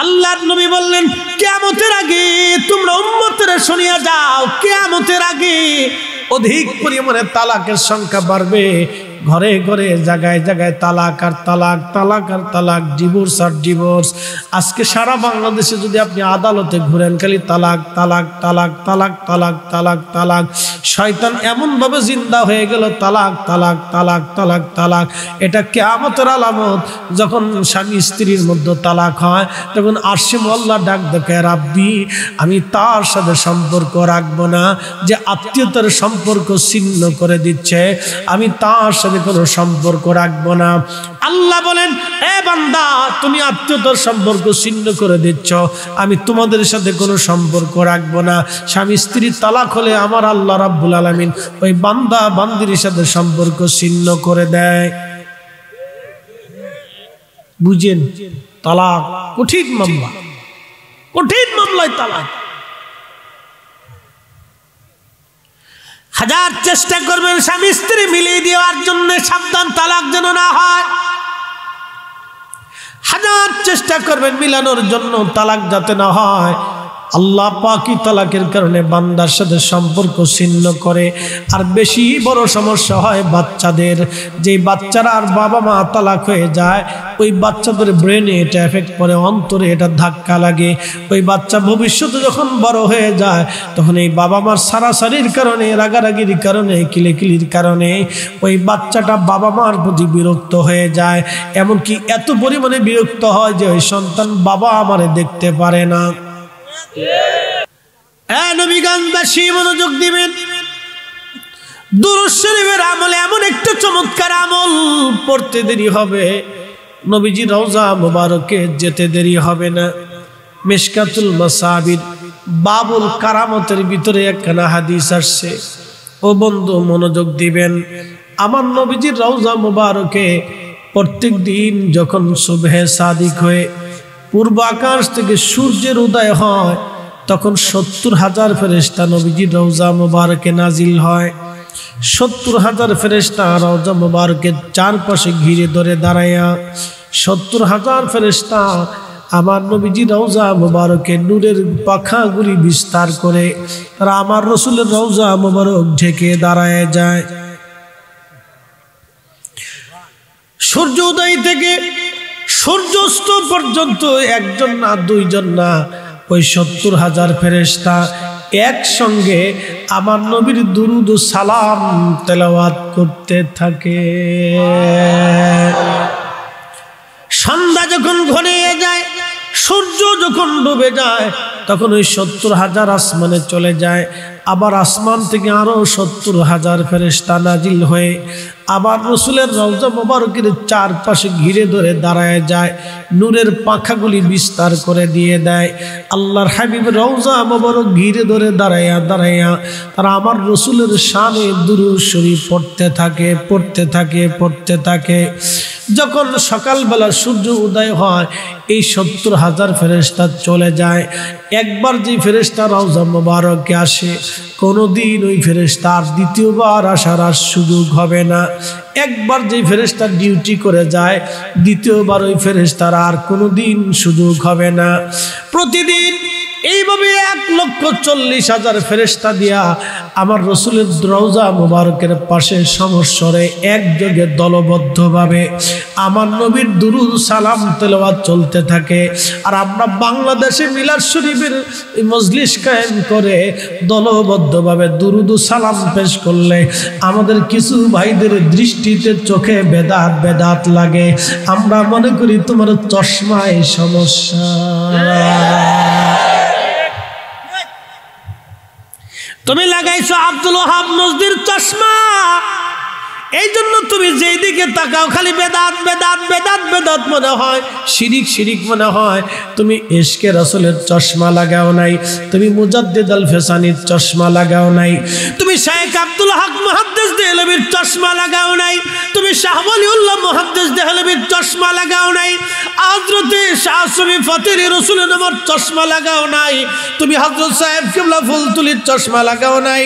আল্লাহর নবী বললেন, কিয়ামতের আগে তোমরা উম্মতেরা শুনিয়া যাও, কিয়ামতের আগে অধিক পরিমাণে তালাকের সংখ্যা বাড়বে। ঘরে ঘরে জায়গায় জায়গায় তালাক আর তালাক, তালাক আর তালাক, ডিভোর্স আর ডিভোর্স। আজকে সারা বাংলাদেশে যদি আপনি আদালতে ঘুরেন, খালি তালাক তালাক তালাক তালাক তালাক তালাক তালাক। শয়তান এমন ভাবে জিন্দা হয়ে গেল, তালাক তালাক তালাক তালাক তালাক। এটা কিয়ামতের আলামত। যখন স্বামী স্ত্রীর মধ্যে তালাক হয়, তখন আরশে মোল্লা ডাক দেখে, রাব্বি আমি তার সাথে সম্পর্ক রাখবো না, যে আত্মীয়তার সম্পর্ক ছিন্ন করে দিচ্ছে, আমি তার সাথে কোনো সম্পর্ক রাখবো না। আল্লাহ বলেন, এ বান্দা তুমি আত্মীয়তার সম্পর্ক ছিন্ন করে দিচ্ছ, আমি তোমাদের সাথে কোনো সম্পর্ক রাখবো না। স্বামী স্ত্রীর তালাক হলে আমার আল্লাহ রাব্বুল আলামিন ওই বান্দা বান্দির সাথে সম্পর্ক ছিন্ন করে দেয়। বুঝেন, তালাক কঠিন মামলা, কঠিন মামলায় তালাক। হাজার চেষ্টা করবেন স্বামী স্ত্রী মিলিয়ে দেওয়ার জন্য, সাবধান তালাক যেন না হয়। হাজার চেষ্টা করবেন মিলানোর জন্য, তালাক যাতে না হয়। আল্লাহ পাকই তালাকের কারণে বান্দার সাথে সম্পর্ক ছিন্ন করে। আর বেশি বড় সমস্যা হয় বাচ্চাদের। যে বাচ্চারা আর বাবা মা তালাক হয়ে যায়, ওই বাচ্চাদের ব্রেনে এটা এফেক্ট করে, অন্তরে এটা ধাক্কা লাগে। ওই বাচ্চা ভবিষ্যতে যখন বড় হয়ে যায়, তখন এই বাবা মার সারাসারির কারণে, রাগারাগির কারণে, কিলেকিলির কারণে ওই বাচ্চাটা বাবা মার প্রতি বিরক্ত হয়ে যায়। এমনকি এত পরিমাণে বিরক্ত হয় যে ওই সন্তান বাবা আমারে দেখতে পারে না। নবীগঞ্জবাসী মনোযোগ দিবেন। দুরূদ শরীফের আমল এমন একটা চমৎকার আমল, পড়তে দেরি হবে, নবীজি রওজা মুবারকে যেতে দেরি হবে না। মিশকাতুল মাসাবির বাবুল কারামতের ভিতরে একখানা হাদিস আসছে। ও বন্ধু মনোযোগ দিবেন। আমার নবীজির রওজা মুবারকে প্রত্যেক দিন যখন সুবহে সাদিক হয়ে পূর্ব আকাশ থেকে সূর্যের উদয় হয়, তখন 70,000 ফেরেশতা নবীজির রওজা মুবারকে নাজিল হয়। 70,000 ফেরেশতা রওজা মুবারকের চারপাশে ঘিরে ধরে দাঁড়ায়া, 70,000 ফেরেশতা আমার নবীজির রওজা মুবারকে নূরের পাখাগুলি বিস্তার করে তারা আমার রাসূলের রওজা মুবারক ঢেকে দাঁড়ায় যায়। সূর্য উদয় থেকে সূর্যাস্ত পর্যন্ত একজন না, দুইজন না, ওই 70,000 ফেরেশতা একসঙ্গে আমার নবীর দুরুদ ও সালাম তেলাওয়াত করতে থাকে। সন্ধ্যা যখন ঘনিয়ে যায়, সূর্য যখন ডুবে যায়, তখন ওই 70,000 আসমানে চলে যায়। আবার আসমান থেকে আরো 70,000 ফেরেশতা নাজিল হয়ে আবার রাসূলের রওজা মুবারকের চারপাশে ঘিরে ধরে দাঁড়ায় যায়, নূরের পাখাগুলি বিস্তার করে দিয়ে দেয়। আল্লাহর হাবিবের রওজা মুবারক ঘিরে ধরে দাঁড়ায়া দাঁড়ায়া তারা আমার রাসূলের শানে দুরূদ শরীফ পড়তে থাকে, পড়তে থাকে, পড়তে থাকে। যখন সকালবেলা সূর্য উদয় হয়, এই 70,000 ফেরেশতা চলে যায়। একবার যে ফেরেশতা রওজা মুবারকে আসে, কোনোদিন ওই ফেরেশতার দ্বিতীয়বার আসার আর সুযোগ হবে না। একবার যে ফেরেশতা ডিউটি করে যায়, দ্বিতীয়বার ওই ফেরেশতার আর কোনোদিন সুযোগ হবে না। প্রতিদিন এইভাবে 1,40,000 ফেরেশতা দিয়া আমার রাসূলের রওজা মুবারকের পাশে সমস্বরে একযোগে দলবদ্ধভাবে আমার নবীর দুরূদ সালাম তেলাওয়াত চলতে থাকে। আর আমরা বাংলাদেশে মিলাদ শরীফের মজলিস কায়েম করে দলবদ্ধভাবে দুরূদ সালাম পেশ করলে আমাদের কিছু ভাইদের দৃষ্টিতে চোখে বেদাত বেদাত লাগে। আমরা মনে করি তোমার চশমায় সমস্যা। তুমি লাগাইছো আব্দুল ওয়াহাব নজদির চশমা, এই জন্য তুমি যেই দিকে তাকাও খালি বেদাত বেদাত বেদাত বেদাত মনে হয়, শিরিক শিরিক মনে হয়। তুমি ইশকে রাসূলের চশমা লাগাও নাই, তুমি মুজাদ্দিদ আল ফেসানির চশমা লাগাও নাই, তুমি শাইখ আব্দুল হক মুহাদ্দিস দেহলভির চশমা লাগাও নাই, তুমি শাহ ওলিউল্লাহ মুহাদ্দিস দেহলভির চশমা লাগাও নাই, হযরতে শাহ সুফি ফতির রাসূল নামের চশমা লাগাও নাই, তুমি হযরত সাহেব কিবলা ফুলতুলির চশমা লাগাও নাই,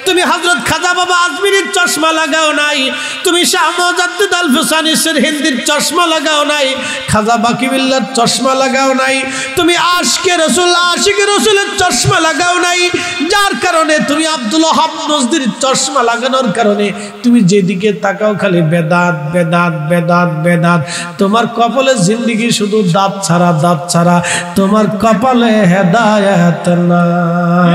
তুমি হযরত খাজা বাবা আজমিরির চশমা লাগাও নাই, তুমি শাহ মুজাদ্দিদ আল ফুসানি সিরহিন্দির চশমা লাগাও নাই, খাজা বাকিবিল্লাহর চশমা লাগাও নাই, তুমি আশিকে রাসূলের চশমা লাগাও নাই, যার কারণে তুমি আব্দুল ওয়াহাব নজদির চশমা লাগানোর কারণে তুমি যেদিকে তাকাও খালি বেদাত বেদাত বেদাত বেদাত। তোমার কপালে জিন্দেগি শুধু দাঁত ছাড়া দাঁত ছাড়া, তোমার কপালে হেদায়েত নাই।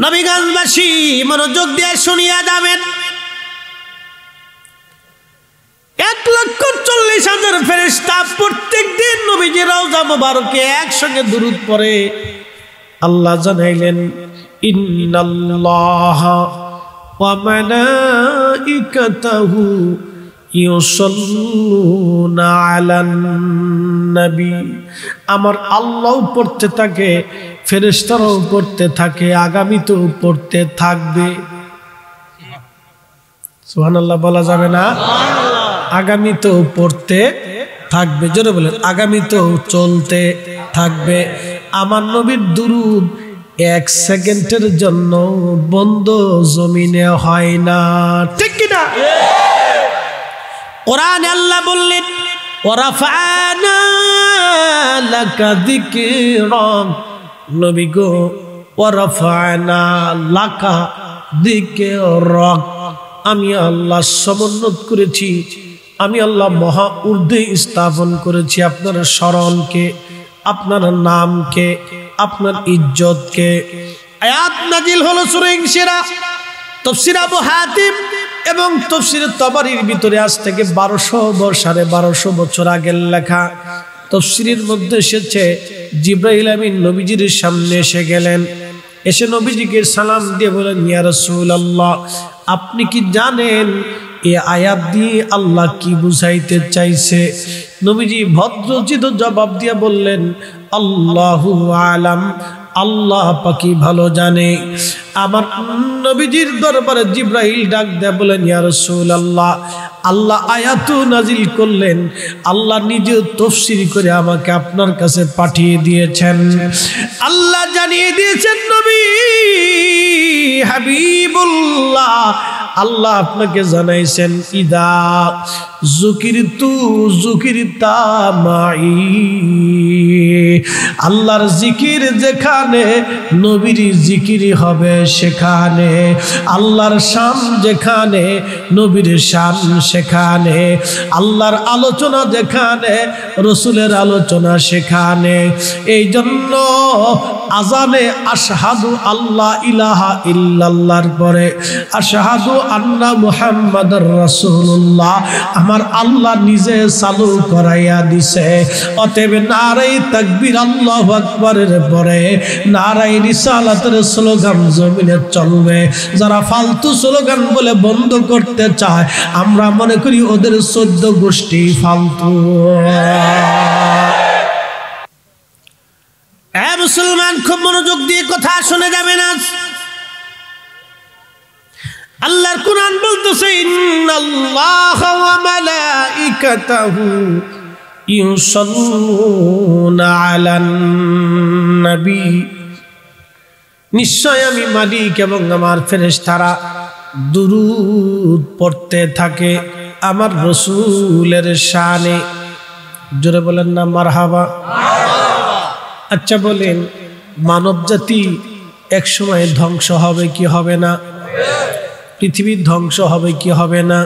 নবীগঞ্জবাসী মনোযোগ দিয়ে শুনিয়া যাবেন, 1,40,000 ফেরেশতা প্রত্যেক দিন নবীজির রওজা মুবারকে একসঙ্গে দুরূদ পড়ে। আল্লাহ জানাইলেন ইন্নাল্লাহা ওয়া মালাইকাতাহু ইউসাল্লুনা আলান নবী, আমার আল্লাহ পড়তে থাকে, ফেরেশতারাও পড়তে থাকে, আগামীতেও পড়তে থাকবে। সুবহানাল্লাহ বলা যাবে না? আগামীতেও পড়তে থাকবে। জোরে বলেন আগামীতেও চলতে থাকবে। আমার নবীর দুরূদ 1 সেকেন্ডের জন্য বন্ধ জমিনে হয় না, ঠিক কি না? কোরআনে আল্লাহ বললেন ওয়ারাফা'না লাকা যিকরাক, নবী গো ওয়ারাফা'না লাকা যিকরাক, আমি আল্লাহ সমুন্নত করেছি, আমি আল্লাহ মহা ঊর্ধ্বে স্থাপন করেছি আপনার স্মরণকে, আপনার নামকে, আপনার ইজ্জতকে। আয়াত নাজিল হলো সূরা ইনশিরাহ, তাফসীর আবু হাতিম এবং তাফসীর তাবারির ভিতরে আজ থেকে 1200 বছর আগের লেখা। তাফসীরের মধ্যে এসেছে জিবরাইল আমিন নবীজির সামনে এসে গেলেন, এসে নবীজিকে সালাম দিয়ে বলেন ইয়া রাসূলুল্লাহ, আপনি কি জানেন এই আয়াত দিয়ে আল্লাহ কি বুঝাইতে চাইছে? নবীজি ভদ্রোচিত জবাব দিয়ে বললেন আল্লাহু আলাম, আল্লাহ পাকি ভালো জানে। আমার নবীজির দরবারে জিবরাইল ডাক দেয়া বলেন ইয়া রাসূলুল্লাহ, আল্লাহ আয়াত নাজিল করলেন, আল্লাহ নিজে তাফসীর করে আমাকে আপনার কাছে পাঠিয়ে দিয়েছেন। আল্লাহ জানিয়ে দিয়েছেন নবী হাবিবুল্লাহ, আল্লাহ আপনাকে জানাইছেন ইদা যুকিরতু যুকিরতা মাই, আল্লাহর জিকির যেখানে নবীর জিকির হবে সেখানে, আল্লাহর শান যেখানে নবীর শান সেখানে, আল্লাহর আলোচনা যেখানে রাসূলের আলোচনা সেখানে। এই জন্য আজানে আশহাদু আল্লাহ ইলাহা ইল্লাল্লাহর পরে আশহাদু আন্না মুহাম্মাদুর রাসূলুল্লাহ আমার আল্লাহ নিজে চালু করাইয়া দিছে। অতএব নারে তাকবীর আল্লাহু আকবারের পরে নারে রিসালাতের স্লোগান জমিনে চলবে। যারা ফালতু স্লোগান বলে বন্ধ করতে চায়, আমরা মনে করি ওদের 14 গোষ্ঠী ফালতু। মুসলমান খুব মনোযোগ দিয়ে কথা শুনে যাবেন। আজ আল্লাহর কোরআন বলতেছে ইন্নাল্লাহা ওয়া মালাইকাতাহু ইউসাল্লুনা আলান নবী, নিশ্চয় আমি মালিক এবং আমার ফেরেশতারা দুরূদ পড়তে থাকে আমার রাসূলের শানে। জোরে বলেন না মারহাবা। আচ্ছা বলেন, মানব জাতি এক সময় ধ্বংস হবে কি হবে না? পৃথিবীর ধ্বংস হবে কি হবে না?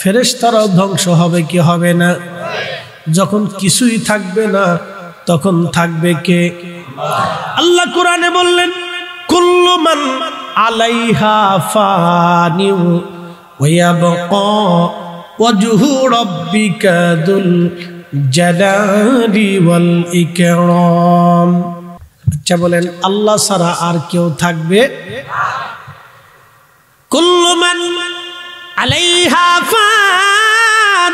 ফেরেশতারাও ধ্বংস হবে কি হবে না? যখন কিছুই থাকবে না তখন থাকবে কে? আল্লাহ কোরআনে বললেন কুল্লু মান আলাইহা ফানিউ ওয়া ইয়াবকা ওয়াজহু রাব্বিকা যুল জালালি ওয়াল ইকরাম। আচ্ছা বলেন, আল্লাহ ছাড়া আর কেউ থাকবে? কুল্লু মান আলাইহা ফান,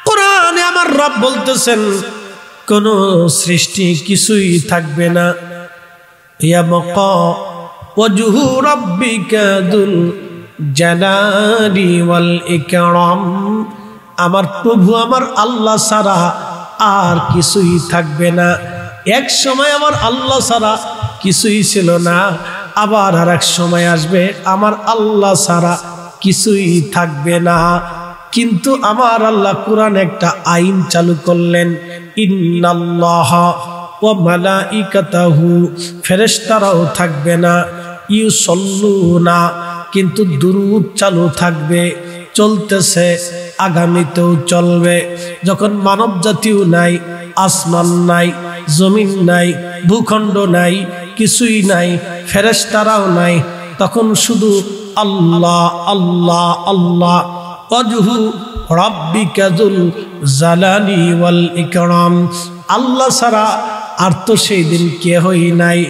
কোরআনে আমার রব বলতেছেন কোনো সৃষ্টি কিছুই থাকবে না। ইয়াবকা ওয়াজহু রাব্বিকা যুল জালালি ওয়াল ইকরাম, আমার প্রভু আমার আল্লাহ ছাড়া আর কিছুই থাকবে না। এক সময় আমার আল্লাহ ছাড়া কিছুই ছিল না, আবার আর এক সময় আসবে আমার আল্লাহ ছাড়া কিছুই থাকবে না। কিন্তু আমার আল্লাহ কোরআন একটা আইন চালু করলেন, ইন্নাল্লাহা ওয়া মালাইকাতাহু, ফেরেশতারাও থাকবে না, ইউসাল্লুনা, কিন্তু দুরূদ চালু থাকবে, চলতেছে, আগামীতেও চলবে। যখন মানব জাতিও নাই, আসমান নাই, জমিন নাই, ভূখণ্ড নাই, কিছুই নাই, ফেরেশতারাও নাই, তখন শুধু আল্লাহ আল্লাহ আল্লাহ। ওয়াজহু রাব্বিকা যুল জালালি ওয়াল ইকরাম, আল্লাহ ছাড়া আর তো সেই দিন কেহই নাই।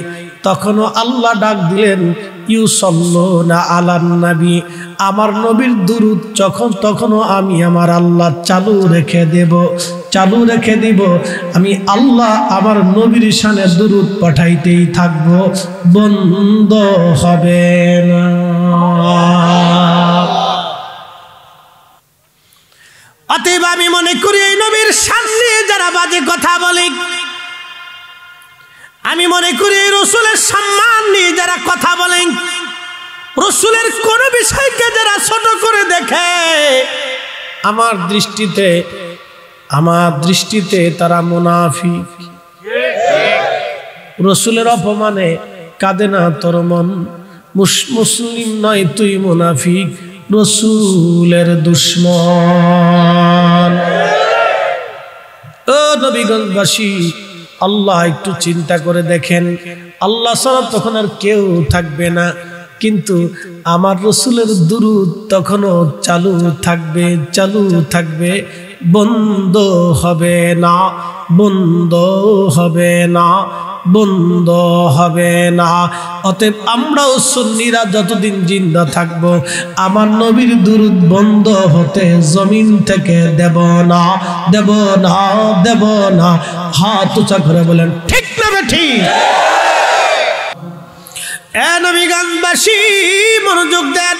তখনও আল্লাহ ডাক দিলেন, ইউসাল্লুনা আলান নবী, আমার নবীর দুরূদ তখনও আমি আমার আল্লাহ চালু রেখে দেব। আমি আল্লাহ আমার নবীর শানে দুরূদ পাঠাইতেই থাকব, বন্ধ হবে না। অতএব আমি মনে করি এই নবীর সামনে যারা বাজে কথা বলে, আমি মনে করি এই রসুলের সম্মান নিয়ে যারা কথা বলেন, রসুলের কোন বিষয়কে যারা ছোট করে দেখে, আমার দৃষ্টিতে তারা মুনাফিক। রসুলের অপমানে কাঁদে না তোর মন, মুসলিম নয় তুই মুনাফিক, রসুলের দুশ্মন। ও নবীগঞ্জবাসী, আল্লাহ একটু চিন্তা করে দেখেন, আল্লাহ ছাড়া তখন আর কেউ থাকবে না, কিন্তু আমার রসুলের দুরূদ তখনও চালু থাকবে, বন্ধ হবে না, বন্ধ হবে না, বন্ধ হবে না। অতএব আমরাও সুন্নিরা যতদিন জিন্দা থাকবো, আমার নবীর দুরূদ বন্ধ হতে জমিন থেকে দেব না, দেব না, দেব না। হাত উঁচা করে বলেন ঠিক না ঠিক? এ নবীগঞ্জবাসী মনোযোগ দেন,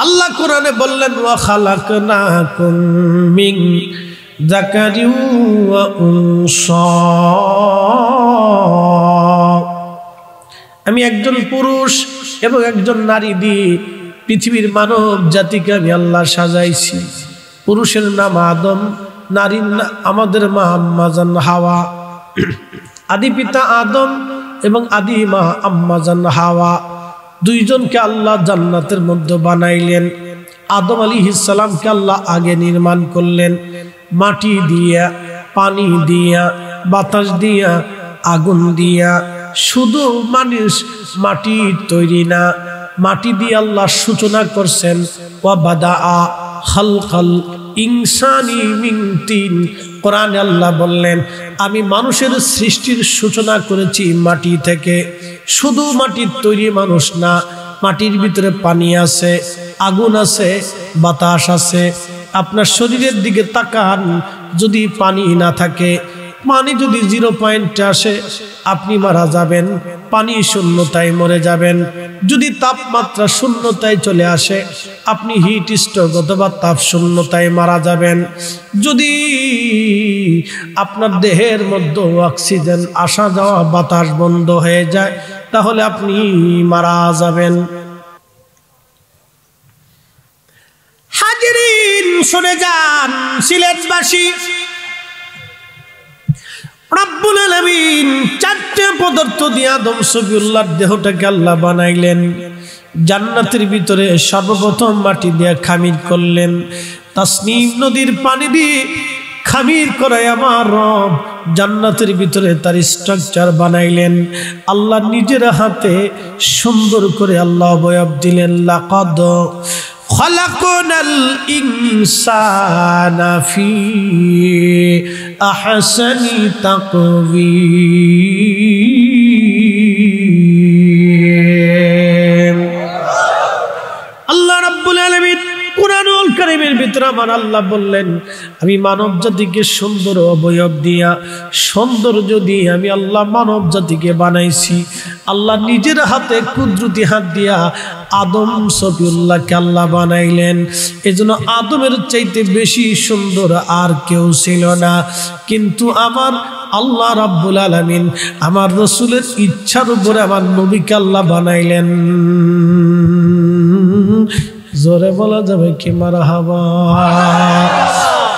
আল্লাহ কোরআনে বললেন, ওয়া খালাকনাকুম মিন যাকারিন ওয়া উনসা, আমি একজন পুরুষ এবং একজন নারী দিয়ে পৃথিবীর মানব জাতিকে আমি আল্লাহ সাজাইছি। পুরুষের নাম আদম, নারীর আমাদের মা আম্মাজান হাওয়া। আদি পিতা আদম এবং আদি মা আম্মাজান হাওয়া, দুইজনকে আল্লাহ জান্নাতের মধ্যে বানাইলেন। আদম আলাইহিস সালামকে আল্লাহ আগে নির্মাণ করলেন মাটি দিয়া, পানি দিয়া, বাতাস দিয়া, আগুন দিয়া। শুধু মানুষ মাটি তৈরি না, মাটি দিয়ে আল্লাহ সূচনা করছেন, ওয়া বাদাআ খালকাল ইনসানি মিন তিন। কোরআনে আল্লাহ বললেন, আমি মানুষের সৃষ্টির সূচনা করেছি মাটি থেকে। শুধু মাটির তৈরি মানুষ না, মাটির ভিতরে পানি আছে, আগুন আছে, বাতাস আছে। আপনার শরীরের দিকে তাকান, যদি পানি না থাকে, পানি যদি 0 পয়েন্টে আসে আপনি মারা যাবেন, পানি শূন্যতায় মরে যাবেন। যদি তাপমাত্রা শূন্যতায় চলে আসে আপনি হিট স্ট্রোক অথবা তাপ শূন্যতায় মারা যাবেন। যদি আপনার দেহের মধ্যে অক্সিজেন আসা যাওয়া, বাতাস বন্ধ হয়ে যায়, তাহলে আপনি মারা যাবেন। হাজিরিন শুনে যান, সিলেটবাসী, রব্বুল আলামিন 4টে পদার্থ দিয়ে আদম সফিউল্লাহর দেহটাকে আল্লাহ বানাইলেন। জান্নাতের ভিতরে সর্বপ্রথম মাটি দিয়ে খামির করলেন, তাসনিম নদীর পানি দিয়ে খামির করে আমার রব জান্নাতের ভিতরে তার স্ট্রাকচার বানাইলেন। আল্লাহ নিজের হাতে সুন্দর করে আল্লাহ অবয়ব দিলেন। লাকাদ খালাকনাল ইনসানা ফি আহসানি তাকওয়ীম। আল্লাহ রাব্বুল আলামিন কুরআনুল কারীমের ভিতরে আমার আল্লাহ বললেন, আমি মানব জাতিকে সুন্দর অবয়ব দিয়া, সৌন্দর্য দিয়ে আমি আল্লাহ মানব জাতিকে বানাইছি। আল্লাহ নিজের হাতে কুদরতি হাত দিয়া আদম সফিউল্লাহকে আল্লাহ বানাইলেন। এজন্য আদমের চাইতে বেশি সুন্দর আর কেউ ছিল না। কিন্তু আমার আল্লাহ রাব্বুল আলামিন আমার রাসূলের ইচ্ছার উপরে আমার নবীকে আল্লাহ বানাইলেন। জোরে বলা যাবে কি মারহাবা।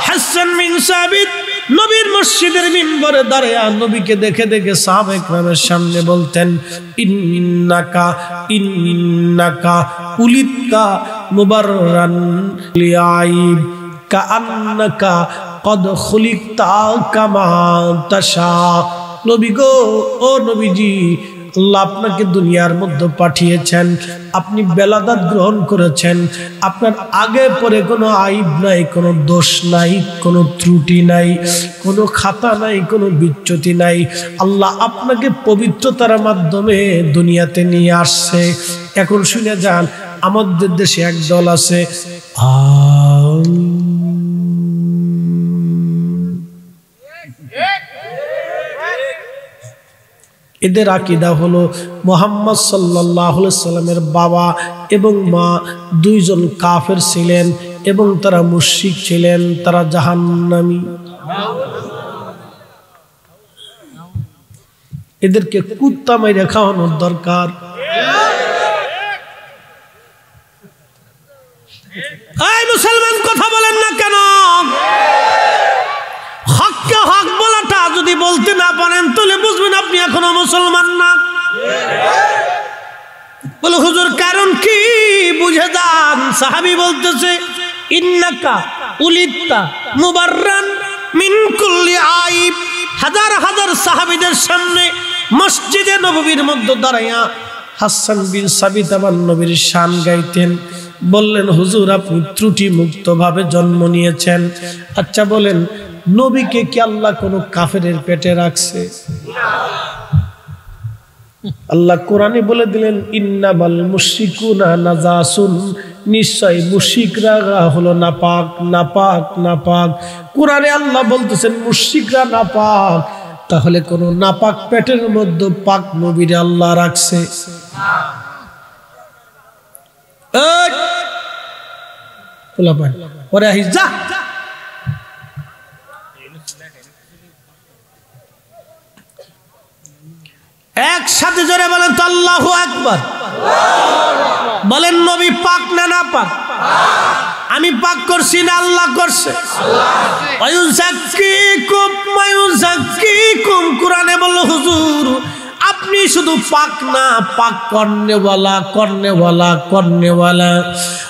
হাসান বিন সাবিত নবীর মসজিদের মিম্বরে দাঁড়িয়ে নবীকে দেখে দেখে সাহাবায়ে কেরামের সামনে বলতেন, ইন্নাকা উলিতা মুবাররান লিআইব কাআন্নাকা কদ খুলিকতা কামা তাশা। নবী গো, ও নবীজি, আল্লাহ আপনাকে দুনিয়ার মধ্যে পাঠিয়েছেন, আপনি বেলাদাত গ্রহণ করেছেন, আপনার আগে পরে কোনো আইব নাই, কোনো দোষ নাই, কোনো ত্রুটি নাই, কোনো খাতা নাই, কোনো বিচ্যুতি নাই। আল্লাহ আপনাকে পবিত্রতার মাধ্যমে দুনিয়াতে নিয়ে আসছে। এখন শুনে যান, আমাদের দেশে এক দল আছে, এদের আকীদা হলো মুহাম্মদ সাল্লাল্লাহু আলাইহি সাল্লামের বাবা এবং মা দুইজন কাফের ছিলেন এবং তারা মুশরিক ছিলেন, তারা জাহান্নামী। এদেরকে কুত্তা মাইরা খাওয়ানোর দরকার। এই মুসলমান, কথা বলেন না কেন? হককে হক বলাটা যদি বলতে না পারেন তাহলে বুঝবেন আপনি এখনো মুসলমান না। বলে হুজুর কারণ কি? বুঝে যান। সাহাবী বলতেছে, ইন্নাকা উলিতা মুবাররান মিন কুল্লি আইব। হাজার হাজার সাহাবীদের সামনে মসজিদে নববীর মধ্যে দাঁড়াইয়া হাসান বিন সাবিত আমার নবীর শান গাইতেন। বললেন, হুজুর আপনি ত্রুটি মুক্ত ভাবে জন্ম নিয়েছেন। আচ্ছা বলেন, নবীকে কি আল্লাহ কোন কাফেরের পেটে রাখছে? আল্লাহ কোরআনে বলে দিলেন, ইন্নামাল মুশরিকুনা নাজাসুন, নিশ্চয় মুশরিকরা হলো নাপাক, নাপাক, নাপাক। কোরআনে আল্লাহ বলতেছেন মুশরিকরা নাপাক, তাহলে কোন নাপাক পেটের মধ্যে পাক নবীরে আল্লাহ রাখছে? একসাথে জোরে বলেন তো আল্লাহু আকবার। বলেন, নবী পাক না নাপাক? আমি পাক করছি না আল্লাহ করছে? কোরআনে বলল, হুজুর আপনি শুধু পাক না, পাক করনেওয়ালা, করনেওয়ালা, করনেওয়ালা।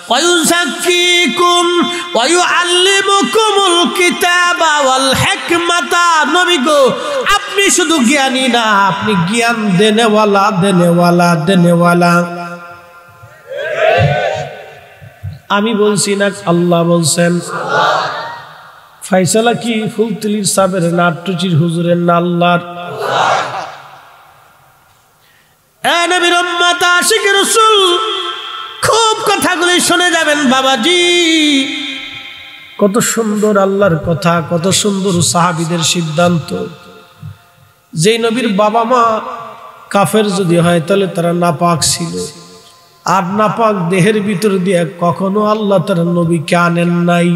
ওয়ায়ুযাক্কিকুম ওয়া ইউআল্লিমুকুমুল কিতাবা ওয়াল হিকমাতা। নবী গো, আপনি শুধু জ্ঞানী না, আপনি জ্ঞান দেনেওয়ালা, দেনেওয়ালা, দেনেওয়ালা। আমি বলছি না, আল্লাহ বলছেন। ফয়সালা কি ফুলতুলির সাহেবের না আট্টুচির হুজুরের না আল্লাহর? নবীর উম্মত আশিক রাসূল, খুব কথাগুলি শুনে যাবেন বাবাজি। কত সুন্দর আল্লাহর কথা, কত সুন্দর সাহাবীদের সিদ্ধান্ত। যেই নবীর বাবা মা কাফের যদি হয় তাহলে তারা নাপাক ছিল, আর নাপাক দেহের ভিতর দিয়ে কখনো আল্লাহ তার নবীকে আনেন নাই।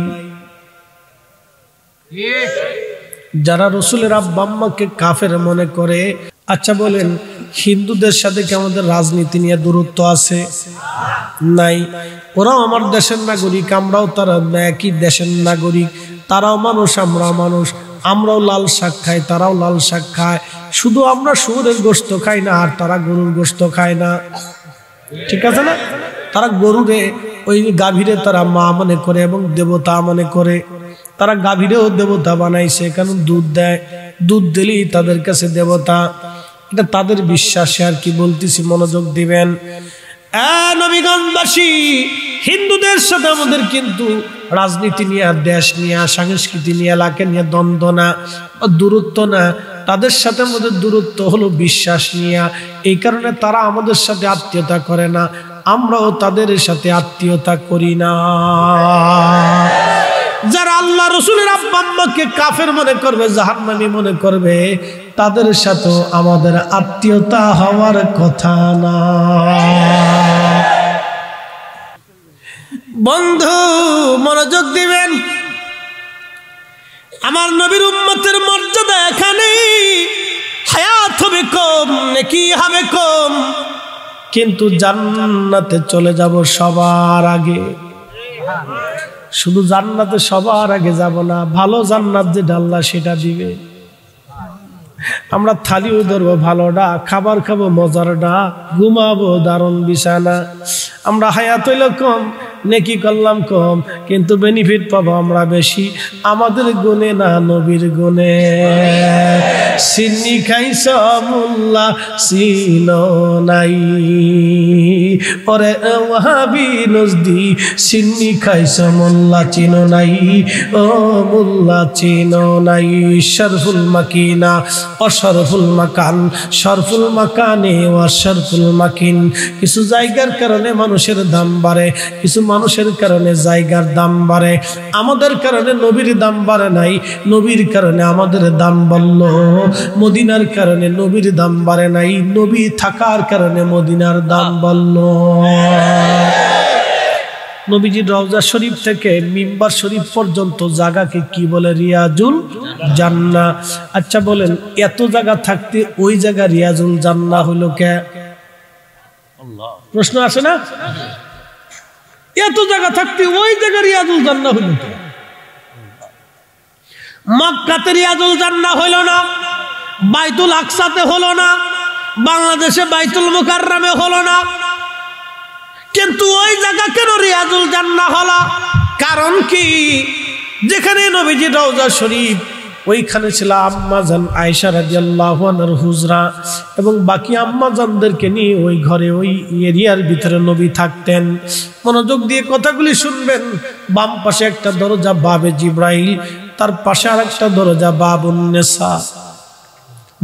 যারা রসুলের আব্বা আম্মাকে কাফের মনে করে, আচ্ছা বলেন হিন্দুদের সাথে কি আমাদের রাজনীতি নিয়ে দূরত্ব আছে? নাই। ওরাও আমার দেশের নাগরিক, আমরাও তারা একই দেশের নাগরিক। তারাও মানুষ, আমরাও মানুষ। আমরাও লাল শাক খাই, তারাও লাল শাক খায়। শুধু আমরা শুয়োরের গোশত খাই না, আর তারা গরুর গোশত খায় না। ঠিক আছে না? তারা গরুরে, ওই গাভীরে তারা মা মনে করে এবং দেবতা মনে করে। তারা গাভীরেও দেবতা বানাইছে, কারণ দুধ দেয়, দুধ দিলেই তাদের কাছে দেবতা। এটা তাদের বিশ্বাসে। আর কি বলতেছি মনোযোগ দিবেন। নবীগঞ্জবাসী, হিন্দুদের সাথে আমাদের কিন্তু রাজনীতি নিয়ে, দেশ নিয়ে, সংস্কৃতি নিয়ে, এলাকা নিয়ে দ্বন্দ্ব না, দূরত্ব না। তাদের সাথে আমাদের দূরত্ব হলো বিশ্বাস নিয়ে। এই কারণে তারা আমাদের সাথে আত্মীয়তা করে না, আমরাও তাদের সাথে আত্মীয়তা করি না। যারা আল্লাহ রাসূলের আব্বা আম্মাকে কাফের মনে করবে, জাহান্নামী মনে করবে, তাদের সাথে আমাদের আত্মীয়তা হওয়ার কথা না। বন্ধু মনোযোগ দিবেন, আমার নবীর উম্মতের মর্যাদা এখানেই। হায়াত হবে কম, নেকি হবে কম, কিন্তু জান্নাতে চলে যাব সবার আগে। শুধু জান্নাতে সবার আগে যাব না, ভালো জান্নাত যেটা আল্লাহ সেটা দিবে। আমরা থালিও ধরবো ভালোটা, খাবার খাবো মজারটা, ঘুমাবো দারুণ বিছানা। আমরা হায়াত হইল কম, নেকি করলাম কম, কিন্তু বেনিফিট পাবো আমরা বেশি। আমাদের গুণে না, নবীর গুণে। সিন্নি খাইছ মোল্লা চিনো নাই, ওরে ওয়াহাবি নজদি সিন্নি খাইছ মোল্লা চিনো নাই, ও মোল্লা চিনো নাই। শরফুল মাকিনা অশরফুল মাকান, শরফুল মাকানে অশরফুল মাকিন। কিছু জায়গার কারণে মানুষের দাম বাড়ে, কিছু মানুষের কারণে জায়গার দাম বাড়ে। আমাদের কারণে নবীর দাম বাড়ে নাই, নবীর কারণে আমাদের দাম বাড়লো। মদিনার কারণে নবীর দাম বাড়ে নাই, নবী থাকার কারণে মদিনার দাম বাড়লো। নবীজির রওজা শরীফ থেকে মিম্বার শরীফ পর্যন্ত জায়গাকে কি বলে? রিয়াজুল জান্নাহ। আচ্ছা বলেন, এত জায়গা থাকতে ওই জায়গা রিয়াজুল জান্নাহ হলো কে? প্রশ্ন আসে না? এত জায়গা থাকতে ওই জায়গা রিয়াজুল জান্নাহ হলো কে? মক্কাতে রিয়াজুল জান্নাহ হইল না, বাইতুল আকসাতে হলো না, বাংলাদেশে বাইতুল মুকাররমে হলো না, কিন্তু ওই জায়গা কেন রিয়াজুল জান্নাহ হলো? কারণ কি? যেখানে নবীজি রওজা শরীফ, ওইখানে ছিল আম্মা জান আয়েশা রাদিয়াল্লাহু আনহার হুজরা, এবং বাকি আম্মা জানদেরকে নিয়ে ওই ঘরে, ওই এরিয়ার ভিতরে নবী থাকতেন। মনোযোগ দিয়ে কথাগুলি শুনবেন। বাম পাশে একটা দরজা বাবে জিব্রাইল, তার পাশে আরেকটা দরজা বাবুন নেসা।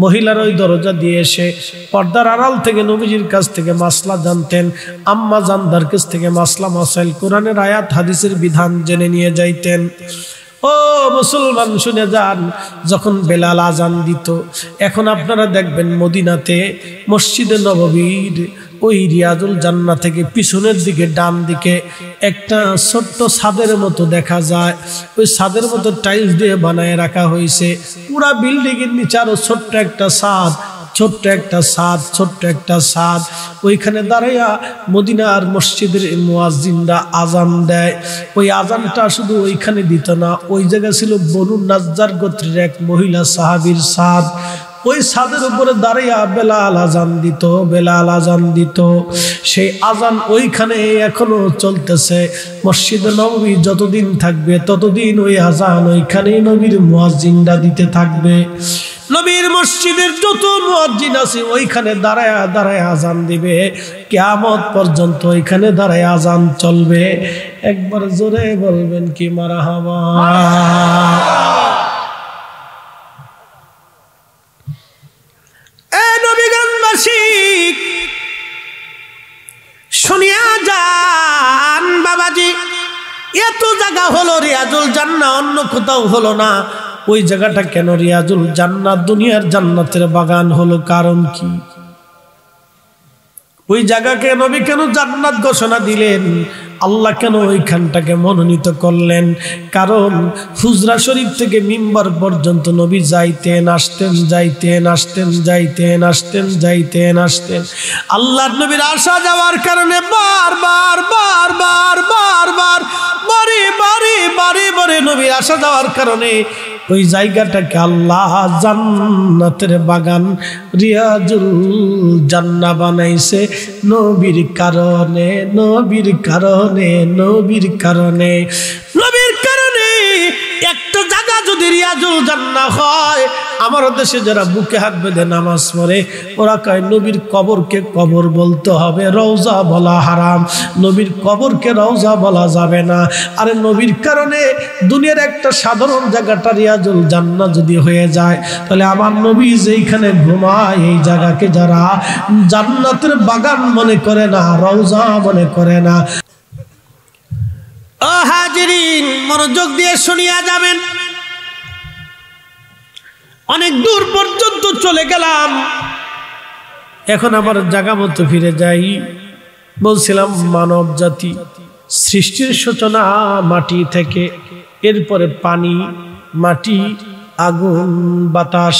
মহিলার ওই দরজা দিয়ে এসে পর্দার আড়াল থেকে নবীজির কাছ থেকে মাসলা জানতেন, আম্মা জানদার কাছ থেকে মাসলা মাসাইল, কোরআনের আয়াত হাদিসের বিধান জেনে নিয়ে যাইতেন। ও মুসলমান শুনে যান, যখন বেলাল আজান দিত, এখন আপনারা দেখবেন মদিনাতে মসজিদে নববীর ওই রিয়াজুল জান্নাহ থেকে পিছনের দিকে ডান দিকে একটা ছোট্ট ছাদের মতো দেখা যায়। ওই ছাদের মতো টাইলস দিয়ে বানায় রাখা হয়েছে। পুরা বিল্ডিং এর নিচে আরো ছোট্ট একটা ছাদ, ছোট্ট একটা ছাদ, ছোট্ট একটা ছাদ। ওইখানে দাঁড়াইয়া মদিনার মসজিদের মুয়াজ্জিনরা আজান দেয়। ওই আজানটা শুধু ওইখানে দিত না, ওই জায়গা ছিল বনু নাজ্জার গোত্রের এক মহিলা সাহাবীর ছাদ। ওই ছাদের উপরে দাঁড়াইয়া বেলাল আজান দিত, বেলাল আজান দিত। সেই আজান ওইখানে এখনো চলতেছে। মসজিদে নববী যতদিন থাকবে ততদিন ওই আজান ওইখানেই নবীর মুয়াজ্জিনরা দিতে থাকবে। নবীর মসজিদের যত মুয়াজ্জিন আছে ওইখানে দাঁড়ায় দাঁড়ায় আজান দিবে, কিয়ামত পর্যন্ত ওইখানে দাঁড়ায় আজান চলবে। একবার জোরে বলবেন কি মারহাবা। শুনিয়া যান বাবাজি, এত জায়গা হলো রিয়াজুল জান্নাহ, অন্য কোথাও হলো না। ওই জায়গাটা কেন রিয়াজুল জান্নাহ, দুনিয়ার জান্নাতের বাগান হলো? কারণ কি? ওই জায়গাকে নবী কেন জান্নাত ঘোষণা দিলেন? আল্লাহ কেন ওইখানটাকে মনোনীত করলেন? কারণ হুজরা শরীফ থেকে মিম্বার পর্যন্ত নবী যাইতেন আসতেন, যাইতেন আসতেন, যাইতেন আসতেন, যাইতেন আসতেন। আল্লাহর নবীর আসা যাওয়ার কারণে বারবার বারবার বারবার বারে বারে বারে বারে নবীর আসা যাওয়ার কারণে ওই জায়গাটাকে আল্লাহ জান্নাতের বাগান, রিয়াজুল জান্নাহ বানাইছে নবীর কারণে, নবীর কারণে, নবীর কারণে, নবীর কারণে। একটা জায়গা যদি রিয়াজুল জান্নাহ হয়, আমার দেশে যারা বুকে হাত বেঁধে নামাজ পড়ে ওরা কয় নবীর কবরকে কবর বলতে হবে, রওজা বলা হারাম, নবীর কবরকে রওজা বলা যাবে না। আরে নবীর কারণে দুনিয়ার একটা সাধারণ জায়গাটা রিয়াজুল জান্নাত যদি হয়ে যায়, তাহলে আমার নবী যেইখানে ঘুমায় এই জায়গাকে যারা জান্নাতের বাগান মনে করে না, রওজা মনে করে না। ও হাজিরিন, মনোযোগ দিয়ে শুনিয়া যাবেন। অনেক দূর পর্যন্ত চলে গেলাম, এখন আবার জায়গা মতো ফিরে যাই। বলছিলাম মানব জাতি সৃষ্টির সূচনা মাটি থেকে, এরপরে পানি, মাটি, আগুন, বাতাস।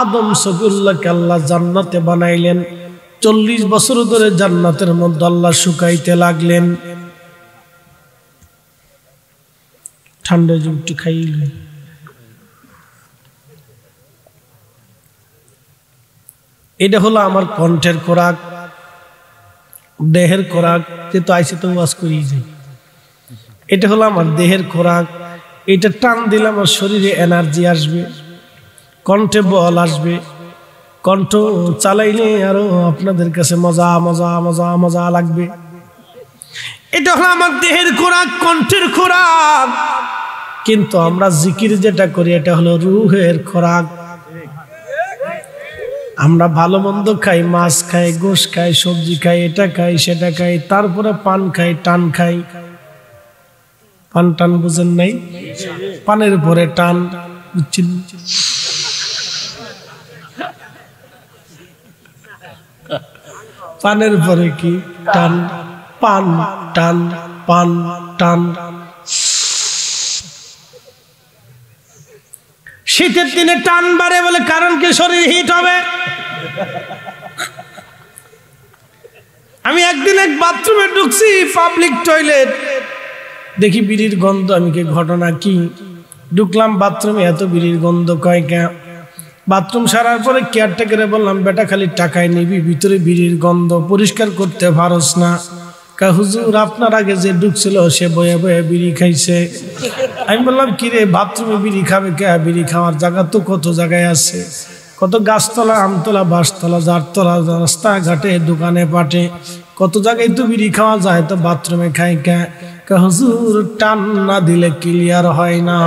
আদম সফিউল্লাহকে আল্লাহ জান্নাতে বানাইলেন। 40 বছর ধরে জান্নাতের মধ্যে আল্লাহ শুকাইতে লাগলেন। ঠান্ডা জুটি খাইল। এটা হলো আমার কণ্ঠের খোরাক, দেহের খোরাক। যেহেতু আইসে তো ওয়াজ করিয়ে যাই, এটা হলো আমার দেহের খোরাক। এটা টান দিলে আমার শরীরে এনার্জি আসবে, কণ্ঠে বল আসবে, কণ্ঠ চালাইলে আরো আপনাদের কাছে মজা মজা মজা মজা লাগবে। এটা হলো আমার দেহের খোরাক, কণ্ঠের খোরাক। কিন্তু আমরা জিকির যেটা করি এটা হলো রুহের খোরাক। আমরা ভালো মন্দ খাই, মাছ খাই, গোশ খাই, সবজি খাই, এটা খাই, সেটা খাই, তারপরে পান খাই, টান খাই। পান টান বুঝেন নাই? পানের পরে টান, বুঝছেন? পানের পরে কি টান, পান টান, পান টান। শীতের দিনে টান বাড়ে বলে কারণ কি? শরীর হিট হবে। আমি একদিন এক বাথরুমে ঢুকছি, পাবলিক টয়লেট, দেখি বিড়ির গন্ধ। আমি কি ঘটনা কি? ঢুকলাম বাথরুমে, এত বিড়ির গন্ধ কয় কে? বাথরুম সারার পরে কেয়ারটেকারে বললাম, বেটা খালি টাকায় নিবি, ভিতরে বিড়ির গন্ধ, পরিষ্কার করতে পারস না? হুজুর আপনার আগে যে ঢুকছিল সে বয়ে বয়ে বিড়ি খাইছে। আমি বললাম কিরে বাথরুমে বিড়ি খাবে কে? বিড়ি খাওয়ার জায়গা তো কত জায়গায় আছে, কত গাছতলা, আমতলা, বাঁশতলা, জারতলা, রাস্তাঘাটে, দোকানে পাটে, কত জায়গায় তো বিড়ি খাওয়া যায়, তো বাথরুমে খাই কে? হুজুর টান না দিলে ক্লিয়ার হয় না।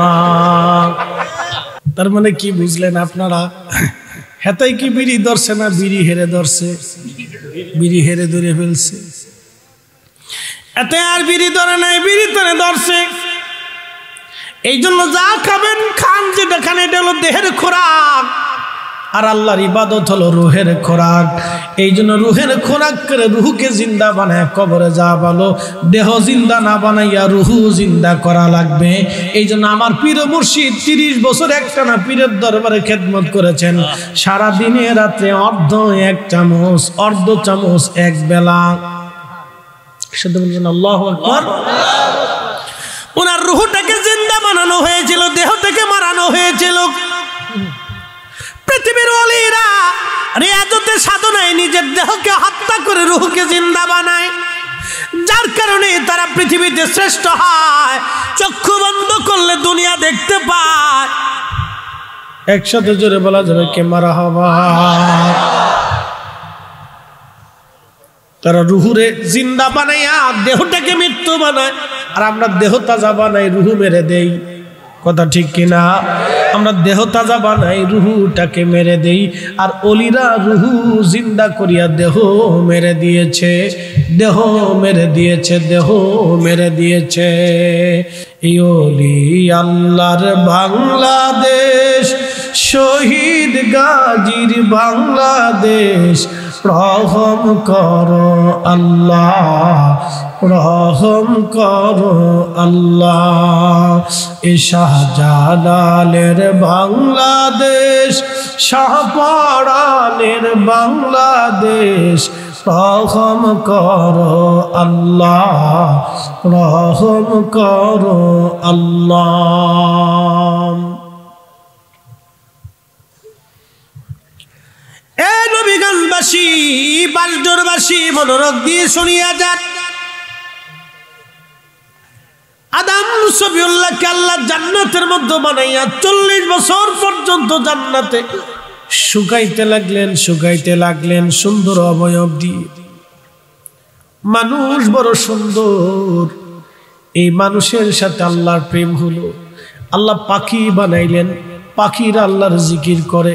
তার মানে কি বুঝলেন আপনারা? হেতাই কি বিড়ি ধরছে না বিড়ি হেরে ধরছে? বিড়ি হেরে ধরে ফেলছে। এতে আর বিড়ি ধরে নাই, বিড়ি ধরে ধরছে। এই জন্য যা খাবেন খান, যেটা খান এটা হলো দেহের খোরাক, আর আল্লাহর ইবাদত হলো রুহের খোরাক। এই জন্য রুহের খোরাক করে রুহুকে জিন্দা বানায় কবরে যা ভালো, দেহ জিন্দা না বানাইয়া রুহু জিন্দা করা লাগবে। এই জন্য আমার পীর মুর্শিদ 30 বছর একটানা পীরের দরবারে খেদমত করেছেন। সারা দিনে রাত্রে এক চামচ, অর্ধ চামচ এক বেলা। শুধু বলবেন আল্লাহু আকবার। ওনার রুহটাকে জিন্দা বানানো হয়েছিল, দেহ থেকে মারানো হয়েছিল। পৃথিবীর ওলিরা রিয়াজতে সাধনায় নিজের দেহকে হত্যা করে রুহকে জিন্দা বানায়, যার কারণে তারা পৃথিবীতে শ্রেষ্ঠ হয়। চক্ষু বন্ধ করলে দুনিয়া দেখতে পায়। একসাথে জোরে বলা যাবে কে মারহাবা। তারা রুহুরে জিন্দা বানাইয়া দেহটাকে মৃত্যু বানায়, আর আমরা দেহ তাজা বানাই, রুহু মেরে দেই। কথা ঠিক কিনা? আমরা দেহ তাজা বানাই, রুহুটাকে মেরে দেই। আর অলিরা রুহু জিন্দা করিয়া দেহ মেরে দিয়েছে, দেহ মেরে দিয়েছে, দেহ মেরে দিয়েছে। এই অলি আল্লাহর বাংলাদেশ, শহীদ গাজীর বাংলাদেশ। রহম করো আল্লাহ, রহম করো আল্লাহ। এ শাহজালালের বাংলাদেশ, শাহপরানের বাংলাদেশ। রহম করো আল্লাহ, রহম করো আল্লাহ। এ নবীগঞ্জবাসী, বাসডোরবাসী, মনোরোগ দিয়ে শুনিয়া যান। আদম সফিউল্লাহকে আল্লাহ জান্নাতের মধ্যে বানাইয়া 40 বছর পর্যন্ত জান্নাতে শুকাইতে লাগলেন সুন্দর অবয়ব দিয়ে। মানুষ বড় সুন্দর, এই মানুষের সাথে আল্লাহর প্রেম হলো। আল্লাহ পাখি বানাইলেন, পাখিরা আল্লাহর জিকির করে।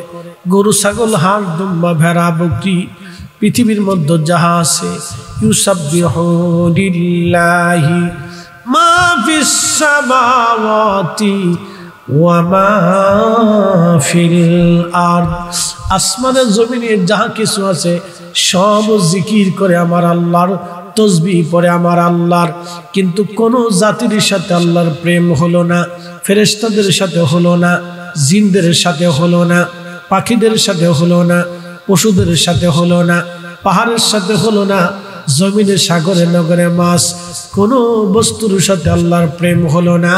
গরু ছাগল হাঁস দুম্বা ভেড়া বকরি পৃথিবীর মধ্যে যাহা আছে, ইউসাব্বিহু লিল্লাহি মা ফিস সামাওয়াতি ওয়া মা ফিল আরদ। আসমানে জমিনে যাহা কিছু আছে সব জিকির করে আমার আল্লাহর, তসবিহ পড়ে আমার আল্লাহর। কিন্তু কোন জাতির সাথে আল্লাহর প্রেম হলো না, ফেরেশতাদের সাথে হলো না, জিনদের সাথে হলো না, পাখিদের সাথে হলো না, পশুদের সাথে হলো না, পাহাড়ের সাথে হলো না, জমিনে সাগরে নগরে মাছ, কোন বস্তুর সাথে আল্লাহর প্রেম হলো না।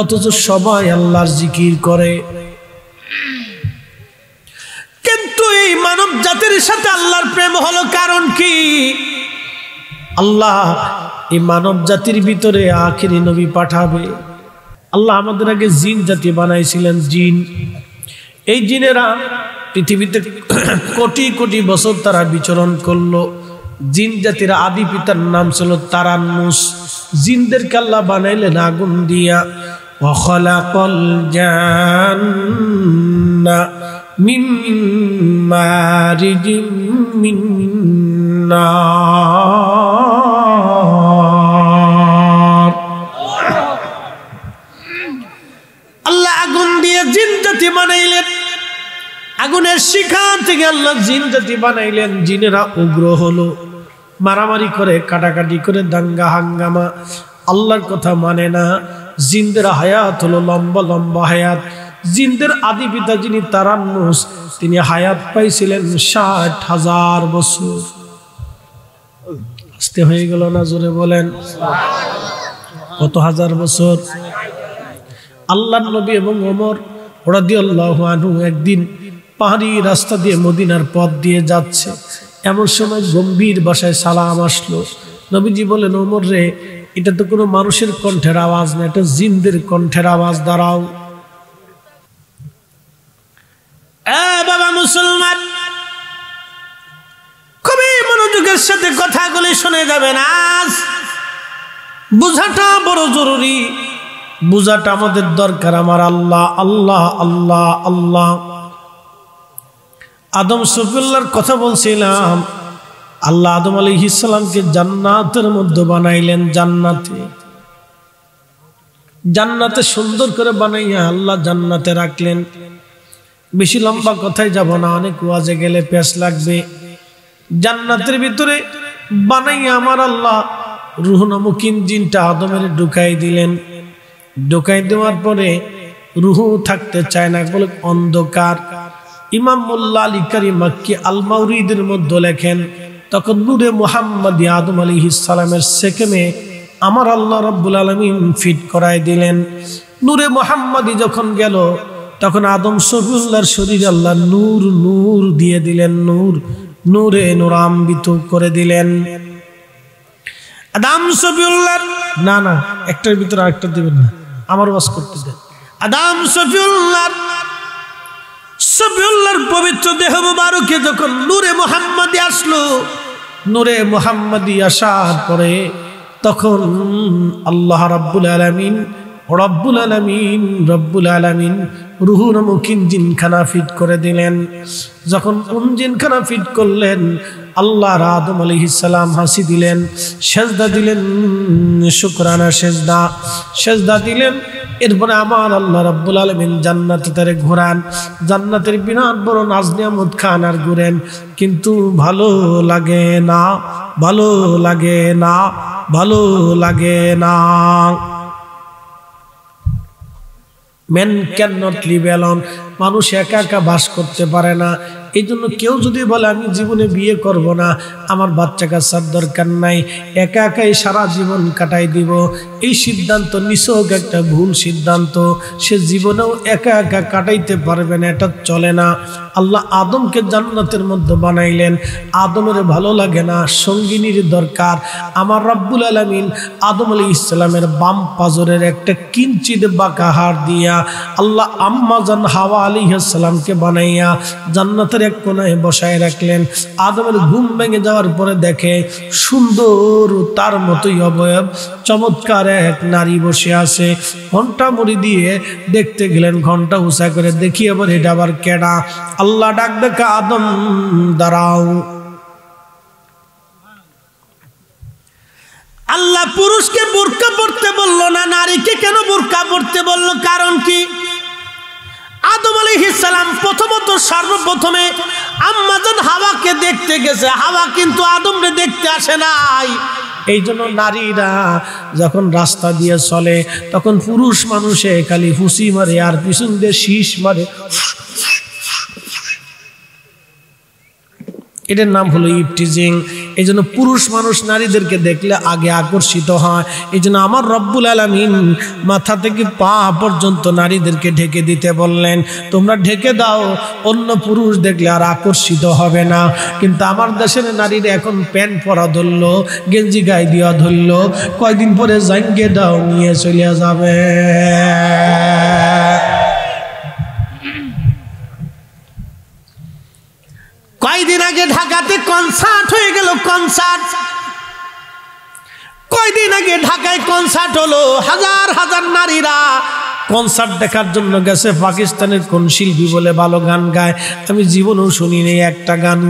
অথচ সবাই আল্লাহর জিকির করে। কিন্তু এই মানব জাতির সাথে আল্লাহর প্রেম হলো কারণ কি? আল্লাহ এই মানব জাতির ভিতরে আখেরি নবী পাঠাবে। আল্লাহ আমাদের আগে জিন জাতি বানাইছিলেন, জিন। এই জিনেরা পৃথিবীতে কোটি কোটি বছর তারা বিচরণ করলো। জিন জাতির আদি পিতার নাম ছিল তারান্নুস। জিনদেরকে আল্লাহ বানাইলেন আগুন দিয়া। ওয়া খালাকাল জান্না মিন মারিজিম মিন নার। আল্লাহ আগুন দিয়ে জিন জাতি বানাইলেন। আগুনের শিখা থেকে আল্লাহ জিন জাতি বানাইলেন। জিনেরা উগ্র হলো, মারামারি করে, কাটাকাটি করে, দাঙ্গা হাঙ্গামা, আল্লাহর কথা মানে না। জিনদের হায়াত হলো লম্বা লম্বা হায়াত। জিনদের আদি পিতা যিনি তারান্নুস, তিনি হায়াত পাইছিলেন 60,000 বছর। আসতে হয়ে গেল না? জোরে বলেন কত হাজার বছর? আল্লাহর নবী এবং ওমর রাদিয়াল্লাহু আনহু একদিন পাহাড়ি রাস্তা দিয়ে মদিনার পথ দিয়ে যাচ্ছে। এমন সময় গম্ভীর ভাষায় সালাম আসলো। নবীজি বলেন, ওমর রে, এটা তো কোনো মানুষের কণ্ঠের আওয়াজ না, এটা জিনদের কণ্ঠের আওয়াজ। দাঁড়াও। বাবা মুসলমান, খুবই মনোযোগের সাথে কথাগুলি শুনে যাবেন। আজ বুঝাটা বড় জরুরি, বুঝাটা আমাদের দরকার। আমার আল্লাহ আল্লাহ আল্লাহ আল্লাহ। আদম সফিউল্লাহর কথা বলছিলাম। আল্লাহ আদম আলাইহিস সালামকে জান্নাতের মধ্যে বানাইলেন। জান্নাতে সুন্দর করে বানাইয়া আল্লাহ জান্নাতে রাখলেন। বেশি লম্বা কথায় যাব না, অনেক ওয়াজে গেলে পেশ লাগবে। জান্নাতের ভিতরে বানাইয়া আমার আল্লাহ রূহ নামক ইঞ্জিনটা আদমের ঢুকাই দিলেন। ঢুকাই দেওয়ার পরে রূহ থাকতে চায় না, বলে অন্ধকার। ইমাম মোল্লা আলী কারীম মাক্কি আল মাউরিদের মধ্যে লেখেন, তখন নূরে মুহাম্মদী আদম আলাইহিস সালামের সেকেমে আমার আল্লাহ রাব্বুল আলামিন ফিট করাই দিলেন। নূরে মুহাম্মদী যখন গেল, তখন আদম সফিউল্লাহর শরীরে আল্লাহ নূর নূর দিয়ে দিলেন, নূরে নূরান্বিত করে দিলেন। আদম সফিউল্লাহ, না না, একটার ভিতরে আরেকটা দিবেন না, আমার ওয়াজ করতে দেন। আদম সফিউল্লাহর পবিত্র দেহ মুবারকে যখন নূরে মুহাম্মদী আসলো, নূরে মুহাম্মদী আসার পরে তখন আল্লাহ রাব্বুল আলামিন রূহ নামক ইঞ্জিনখানা ফিট করে দিলেন। যখন ইঞ্জিনখানা ফিট করলেন, আল্লাহ আদম আলাইহিস সালাম হাসি দিলেন, সেজদা দিলেন, শুকরানা সেজদা দিলেন। এরপরে আমার আল্লাহ রাব্বুল আলামিন জান্নাতে তারে ঘোরান। জান্নাতের বিরাট বড় নাজ নিয়ামত খান আর ঘুরেন, কিন্তু ভালো লাগে না। Man cannot live alone. মানুষ একা একা বাস করতে পারে না। এই জন্য কেউ যদি বলে আমি জীবনে বিয়ে করব না, আমার বাচ্চা কাচ্চার দরকার নাই, একা একাই সারা জীবন কাটাই দিব, এই সিদ্ধান্ত নিছক একটা ভুল সিদ্ধান্ত। সে জীবনেও একা একা কাটাইতে পারবে না, এটা চলে না। আল্লাহ আদমকে জান্নাতের মধ্যে বানাইলেন, আদমের ভালো লাগে না, সঙ্গিনীর দরকার। আমার রব্বুল আলামিন আদম আলাইহিস সালামের বাম পাজরের একটা কিঞ্চিত বাঁকা হাড় দিয়া আল্লাহ আম্মা জান হাওয়া আলাইহিস সালামকে বানাইয়া জান্নাতের এক কোনায় বসায় রাখলেন। আদমের ঘুম ভেঙে যাওয়ার পরে দেখে সুন্দর তার মতোই অবয়ব চমৎকার এক নারী বসে আছে। ঘন্টা মুড়ি দিয়ে দেখতে গেলেন, ঘন্টা উঁচা করে দেখি আবার এটা আবার কেডা। আল্লাহ ডাক দেখা, আদম দাঁড়াও। আল্লাহ পুরুষকে বোরকা পড়তে বললো না, নারীকে কেন বোরকা পড়তে বললো? কারণ কি? আদম আলাইহিস সালাম প্রথমত সর্বপ্রথমে আম্মা জান হাওয়াকে দেখতে গেছে, হাওয়া কিন্তু আদমকে দেখতে আসে নাই। এই জন্য নারীরা যখন রাস্তা দিয়ে চলে তখন পুরুষ মানুষে খালি ফুসি মারে আর পিছন দিয়ে শীষ মারে, এটার নাম হলো ইফটিজিং। এই জন্য পুরুষ মানুষ নারীদেরকে দেখলে আগে আকর্ষিত হয়। এই জন্য আমার রব্বুল আলামিন মাথা থেকে পা পর্যন্ত নারীদেরকে ঢেকে দিতে বললেন, তোমরা ঢেকে দাও, অন্য পুরুষ দেখলে আর আকর্ষিত হবে না। কিন্তু আমার দেশের নারীরা এখন প্যান্ট পরা ধরলো, গেঞ্জি গায়ে দেওয়া ধরলো, কয়দিন পরে জাঙ্গে দাও নিয়ে চলে যাবে। কয়দিন আগে ঢাকাতে কনসার্ট হয়ে গেল, কনসার্ট। কয়দিন আগে ঢাকায় কনসার্ট হলো, হাজার হাজার নারীরা কনসার্ট দেখার জন্য গেছে। পাকিস্তানের কোন শিল্পী বলে ভালো গান গায়, আমি জীবনেও শুনিনি একটা গান।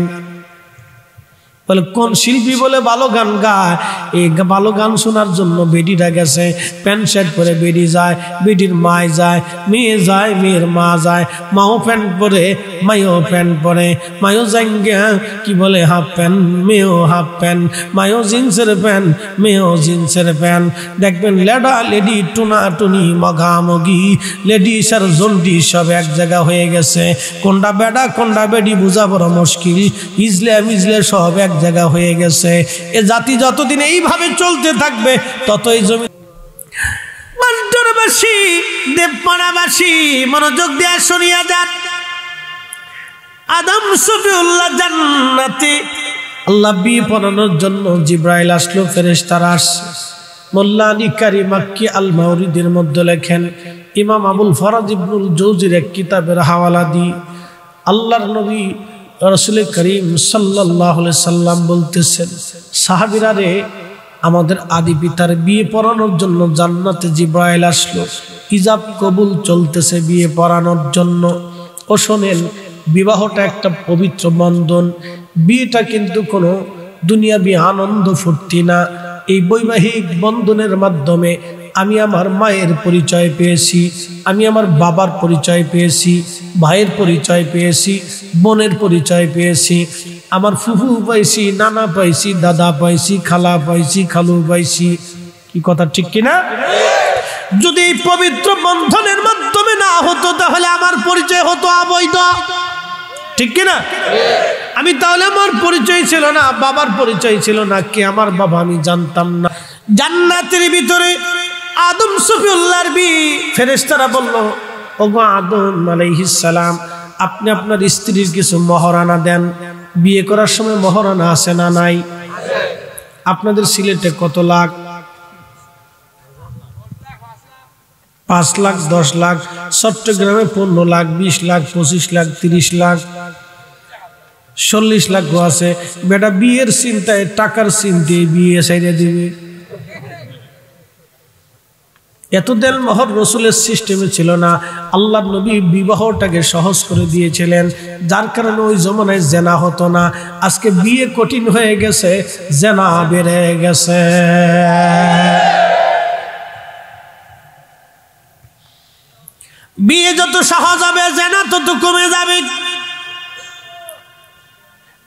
বলে কোন শিল্পী বলে ভালো গান গায়, এই ভালো গান শোনার জন্য বেডিরা গেছে। প্যান্ট শার্ট পরে বেডি যায়, বেডির মায় যায়, মেয়ে যায়, মেয়ের মা যায়। মাও প্যান্ট পরে, মাইও প্যান্ট পরে, মাইও জাঙ্গিয়া কি বলে হাফ প্যান্ট, মেয়েও হাফ প্যান্ট, মাইও জিন্সের প্যান্ট, মেয়েও জিন্সের প্যান্ট। দেখবেন লেডা লেডি টুনা টুনি মগামগি, লেডিস আর জন্ডি সব এক জায়গা হয়ে গেছে। কোনটা বেডা কোনটা বেডি বোঝা বড় মুশকিল, ইজলে মিজলে সব এক জায়গা হয়ে গেছে। এ জাতি যতদিন এইভাবে চলতে থাকবে ততই জমি। বান্টরবাসী, দেবপাড়াবাসী মনোযোগ দিয়ে শুনিয়া যান। আদম সফিউল্লাহ জান্নাতে আল্লাহ বিয়ে পড়ানোর জন্য জিব্রাইল আসলো, ফেরেশতারা আসছে। মোল্লা আলী কারি মাক্কি আল মাউরিদের মধ্যে লেখেন, ইমাম আবুল ফরাজ ইবনুল জৌজির এক কিতাবের হাওয়ালা দি আল্লাহর নবী রাসূল করিম সাল্লাল্লাহু আলাইহি সাল্লাম বলতেছেন, সাহাবীরা রে, আমাদের আদি পিতার বিয়ে পড়ানোর জন্য জান্নাতে জিব্রাইল আসলো, ইজাব কবুল চলতেছে বিয়ে পড়ানোর জন্য। ও শোনেন, বিবাহটা একটা পবিত্র বন্ধন। বিয়েটা কিন্তু কোনো দুনিয়াবি আনন্দ ফুর্তি না। এই বৈবাহিক বন্ধনের মাধ্যমে আমি আমার মায়ের পরিচয় পেয়েছি, আমি আমার বাবার পরিচয় পেয়েছি, ভাইয়ের পরিচয় পেয়েছি, বোনের পরিচয় পেয়েছি, আমার ফুফু পাইছি, নানা পাইছি, দাদা পাইছি, খালা পাইছি, খালু পাইছি। কি কথা ঠিক কিনা? যদি এই পবিত্র বন্ধনের মাধ্যমে না হতো তাহলে আমার পরিচয় হতো অবৈধ, ঠিক কিনা? আমি তাহলে আমার পরিচয় ছিল না, বাবার পরিচয় ছিল না, কে আমার বাবা আমি জানতাম না। জান্নাতের ভিতরে আদম সফিউল্লাহর বিয়ে। ফেরেশতারা বলল, ওগো আদম আলাইহিস সালাম, আপনি আপনার স্ত্রীর কিছু মহারানা দেন। বিয়ে করার সময় মহারানা আছে না নাই? আপনাদের সিলেটে কত লাখ? 5 লাখ, 10 লাখ। চট্টগ্রামে 15 লাখ, 20 লাখ, 25 লাখ, 30 লাখ, 40 লাখ আছে। বেটা বিয়ের চিন্তায়, টাকার চিন্তায় বিয়ে সাইরে দিবে। এত দেল মহর রসুলের সিস্টেমে ছিল না। আল্লাহ নবী বিবাহটাকে সহজ করে দিয়েছিলেন, যার কারণে ওই জমানায় জেনা হতো না। আজকে বিয়ে কঠিন হয়ে গেছে, জেনা বেড়ে গেছে। বিয়ে যত সহজ হবে জেনা তত কমে যাবে।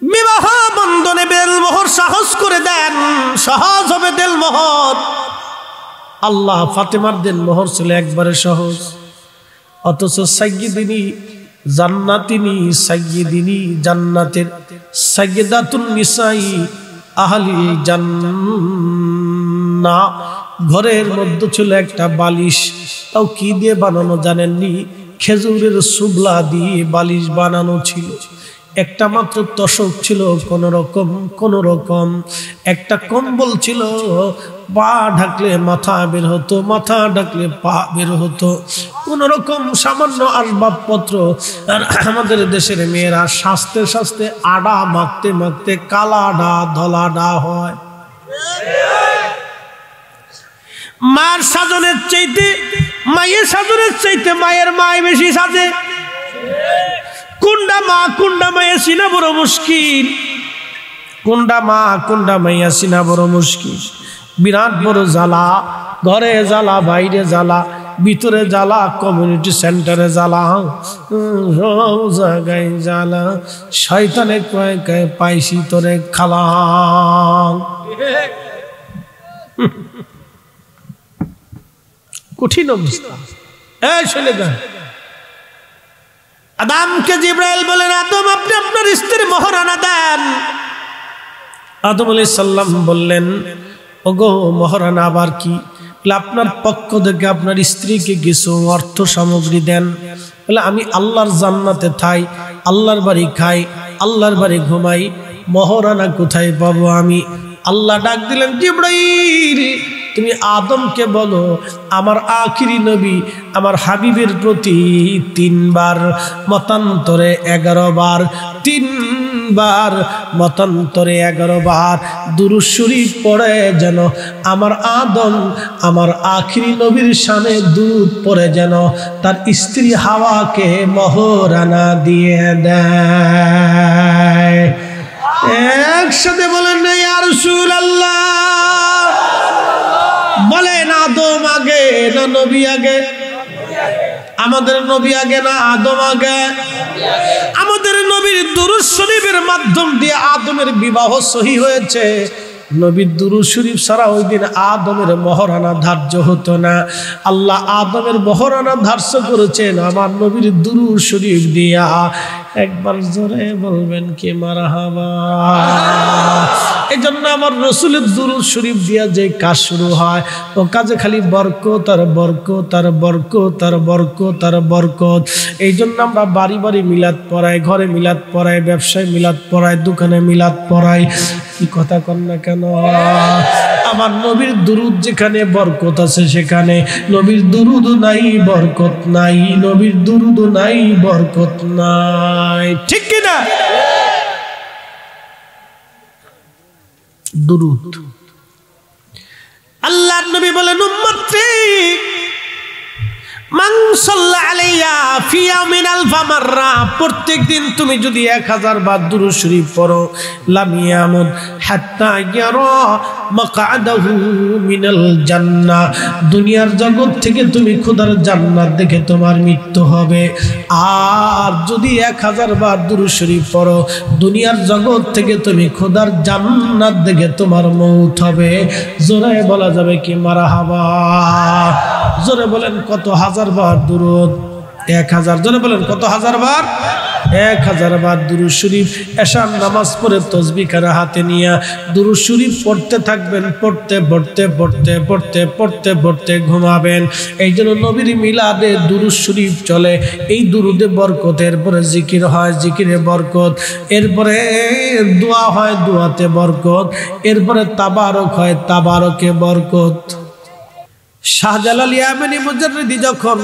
বিবাহ বন্ধনে দেলমোহর সহজ করে দেন, সহজ হবে দেলমোহর। আল্লাহ ফাতেমার দেলমোহর ছিল একবারে সহজ, অথচ সাইয়্যিদিনী জান্নাতিনি সাইয়্যিদিনী, জান্নাতের সাইয়্যিদাতুন নিসাই আহলিল জান্নাহ। ঘরের মধ্যে ছিল একটা বালিশ, তাও কি দিয়ে বানানো জানেননি? খেজুরের সুবলা দিয়ে বালিশ বানানো ছিল। একটা মাত্র তোশক ছিল, কোন রকম একটা কম্বল ছিল, পা ঢাকলে মাথা বের হতো, মাথা ঢাকলে পা বের হতো, কোন রকম সামান্য আসবাবপত্র। আর আমাদের দেশের মেয়েরা সাজতে সাজতে আডা মাখতে মাখতে কালাডা ধলাডা হয়। মার সাজনের চাইতে মায়ের সাজনের চাইতে মায়ের মায় বেশি সাজে। কোনটা মা কোনটা মাইয়া চিনা বড় মুশকিল, কোনটা মা কোনটা মাইয়া চিনা বড় মুশকিল। বিরাট বড় জ্বালা, ঘরে জ্বালা, বাইরে জ্বালা, ভিতরে জ্বালা, কমিউনিটি সেন্টারে জ্বালা, সব জায়গায় জ্বালা। শয়তানে কয় কয় পাইছি তোরে খালা। কঠিন অবস্থা। এই শুনে যান, আদমকে জিবরাইল বলেন, আদম আপনি আপনার স্ত্রীর মহরানা দেন। আদম আলাইহিস সালাম বললেন, ওগো মহরানা আবার কি? আপনার পক্ষ থেকে আপনার স্ত্রীকে কিছু অর্থ সামগ্রী দেন। বলে আমি আল্লাহর জান্নাতে থাই, আল্লাহর বাড়ি খাই, আল্লাহর বাড়ি ঘুমাই, মহরানা কোথায় পাবো আমি? আল্লাহ ডাক দিলেন, জিবরাইল তুমি আদমকে বলো আমার আখিরি নবী আমার হাবিবের প্রতি 3 বার মতান্তরে 11 বার, 3 বার মতান্তরে 11 বার দুরূদ শরীফ পড়ে যেন আমার আদম আমার আখিরি নবীর শানে দুরূদ পড়ে যেন তার স্ত্রী হাওয়াকে মহরানা দিয়ে দেয়। একসাথে বলেন না ইয়া রাসূলুল্লাহ। বলেন আদম আগে না নবী আগে? আমাদের নবী আগে না আদম আগে? আমাদের নবীর দুরূদ শরীফের মাধ্যম দিয়ে আদমের বিবাহ সহি হয়েছে। নবীর দুরূদ শরীফ ছাড়া ওই দিন আদমের মহরানা ধার্য হতো না। আল্লাহ আদমের মহরানা ধার্য করেছেন আমার নবীর দুরূদ শরীফ দিয়া। একবার জোরে বলবেন কি মারহাবা। এই জন্য আমার রসুলের দুরূদ শরীফ দিয়া যে কাজ শুরু হয় ও কাজে খালি বরকত আর বরকত আর বরকত আর বরকত আর বরকত। এই জন্য আমরা বাড়ি বাড়ি মিলাদ পড়াই, ঘরে মিলাদ পড়াই, ব্যবসায় মিলাদ পড়াই, দোকানে মিলাদ পড়াই। কি কথা কন না কেন? আমার নবীর দুরূদ যেখানে বরকত আছে সেখানে নবীর দুরূদ নাই বরকত নাই, নবীর দুরূদ নাই বরকত নাই। ঠিক কি না? দুরূদ আল্লাহর নবী বলেন উম্মতি মান সাল্লা আলাইয়া ফি ইয়াউমিন আলফা মাররা, প্রত্যেকদিন তুমি যদি 1000 বার দুরূদ শরীফ পড়ো, লাম ইয়ামুদ হাত্তা ইয়ারা মাকআদাহু মিনাল জান্নাহ, দুনিয়ার জগৎ থেকে তুমি খোদার জান্নাত দেখে তোমার মৃত্যু হবে। আর যদি 1000 বার দুরূদ শরীফ পড়ো, দুনিয়ার জগৎ থেকে তুমি খোদার জান্নাত দেখে তোমার মউত হবে। জোরে বলা যাবে কি মারহাবা? জোরে বলেন কত হাজার বার দুরূদ? 1000। জোরে বলেন কত হাজার বার? 1000 বার দুরূদ শরীফ। এশার নামাজ পড়ে তাসবিহ খানা হাতে নিয়ে দুরূদ শরীফ পড়তে থাকবেন, পড়তে পড়তে পড়তে পড়তে পড়তে পড়তে ঘুমাবেন। এই জন্য নবীর মিলাদে দুরূদ শরীফ চলে। এই দুরূদে বরকত, এরপরে জিকির হয়, জিকিরে বরকত, এরপরে দোয়া হয়, দোয়াতে বরকত, এরপরে তাবারক হয়, তাবারকে বরকত। শাহজালাল ইয়ামানি মুজাররিদি যখন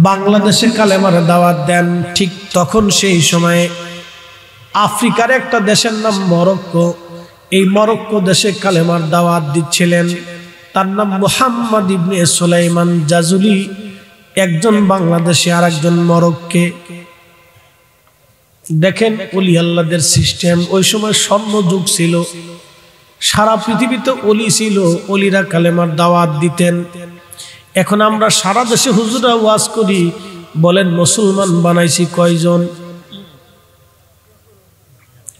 বাংলাদেশে কালেমার দাওয়াত দেন, ঠিক তখন সেই সময়ে আফ্রিকার একটা দেশের নাম মরক্কো, এই মরক্কো দেশে কালেমার দাওয়াত দিচ্ছিলেন। তার নাম মুহাম্মদ ইবনে সুলাইমান জাজুলি, একজন বাংলাদেশে আর একজন মরক্কে। দেখেন ওলি আল্লাহদের সিস্টেম। ওই সময় স্বর্ণ যুগ ছিল, সারা পৃথিবীতে ওলি ছিল, ওলিরা কালেমার দাওয়াত দিতেন। এখন আমরা সারা দেশে হুজুরা ওয়াজ করি, বলেন মুসলমান বানাইছি কয়জন?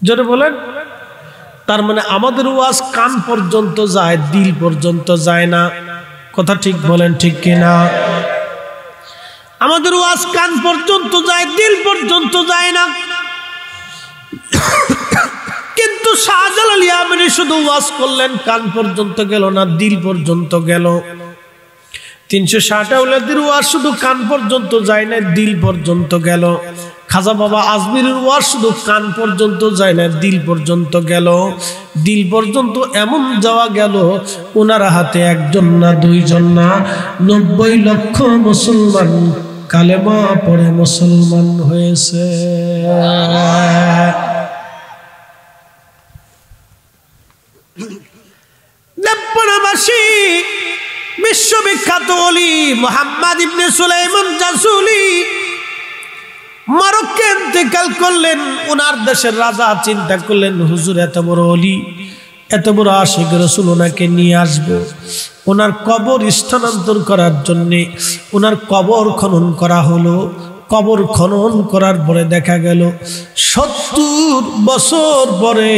জোরে বলেন। তার মানে আমাদের ওয়াজ কান পর্যন্ত যায়, দিল পর্যন্ত যায় না। কথা ঠিক বলেন, ঠিক কিনা? আমাদের ওয়াজ কান পর্যন্ত যায়, দিল পর্যন্ত যায় না। কিন্তু শাহজালাল ইয়ামানি শুধু ওয়াজ করলেন, কান পর্যন্ত গেল না, দিল পর্যন্ত গেল। 360 আউলাদের ওয়াজ শুধু কান পর্যন্ত যায় না, দিল পর্যন্ত গেল। খাজা বাবা আজমিরের ওয়াজ শুধু কান পর্যন্ত যায় না, দিল পর্যন্ত গেল। দিল পর্যন্ত এমন যাওয়া গেল, ওনার হাতে একজন না, দুইজন না, 90 লক্ষ মুসলমান কালেমা পড়ে মুসলমান হয়েছে। নেপালবাসী বিশ্ববিখ্যাত ওলি মুহাম্মদ ইবনে সুলাইমান জাসুলি মরক্কো ইন্তেকাল করলেন। ওনার দেশের রাজা চিন্তা করলেন, হুজুর এত বড় ওলি, এত বড় আশিক রাসূল, ওনাকে নিয়ে আসবো। ওনার কবর স্থানান্তর করার জন্যে ওনার কবর খনন করা হলো। কবর খনন করার পরে দেখা গেল 70 বছর পরে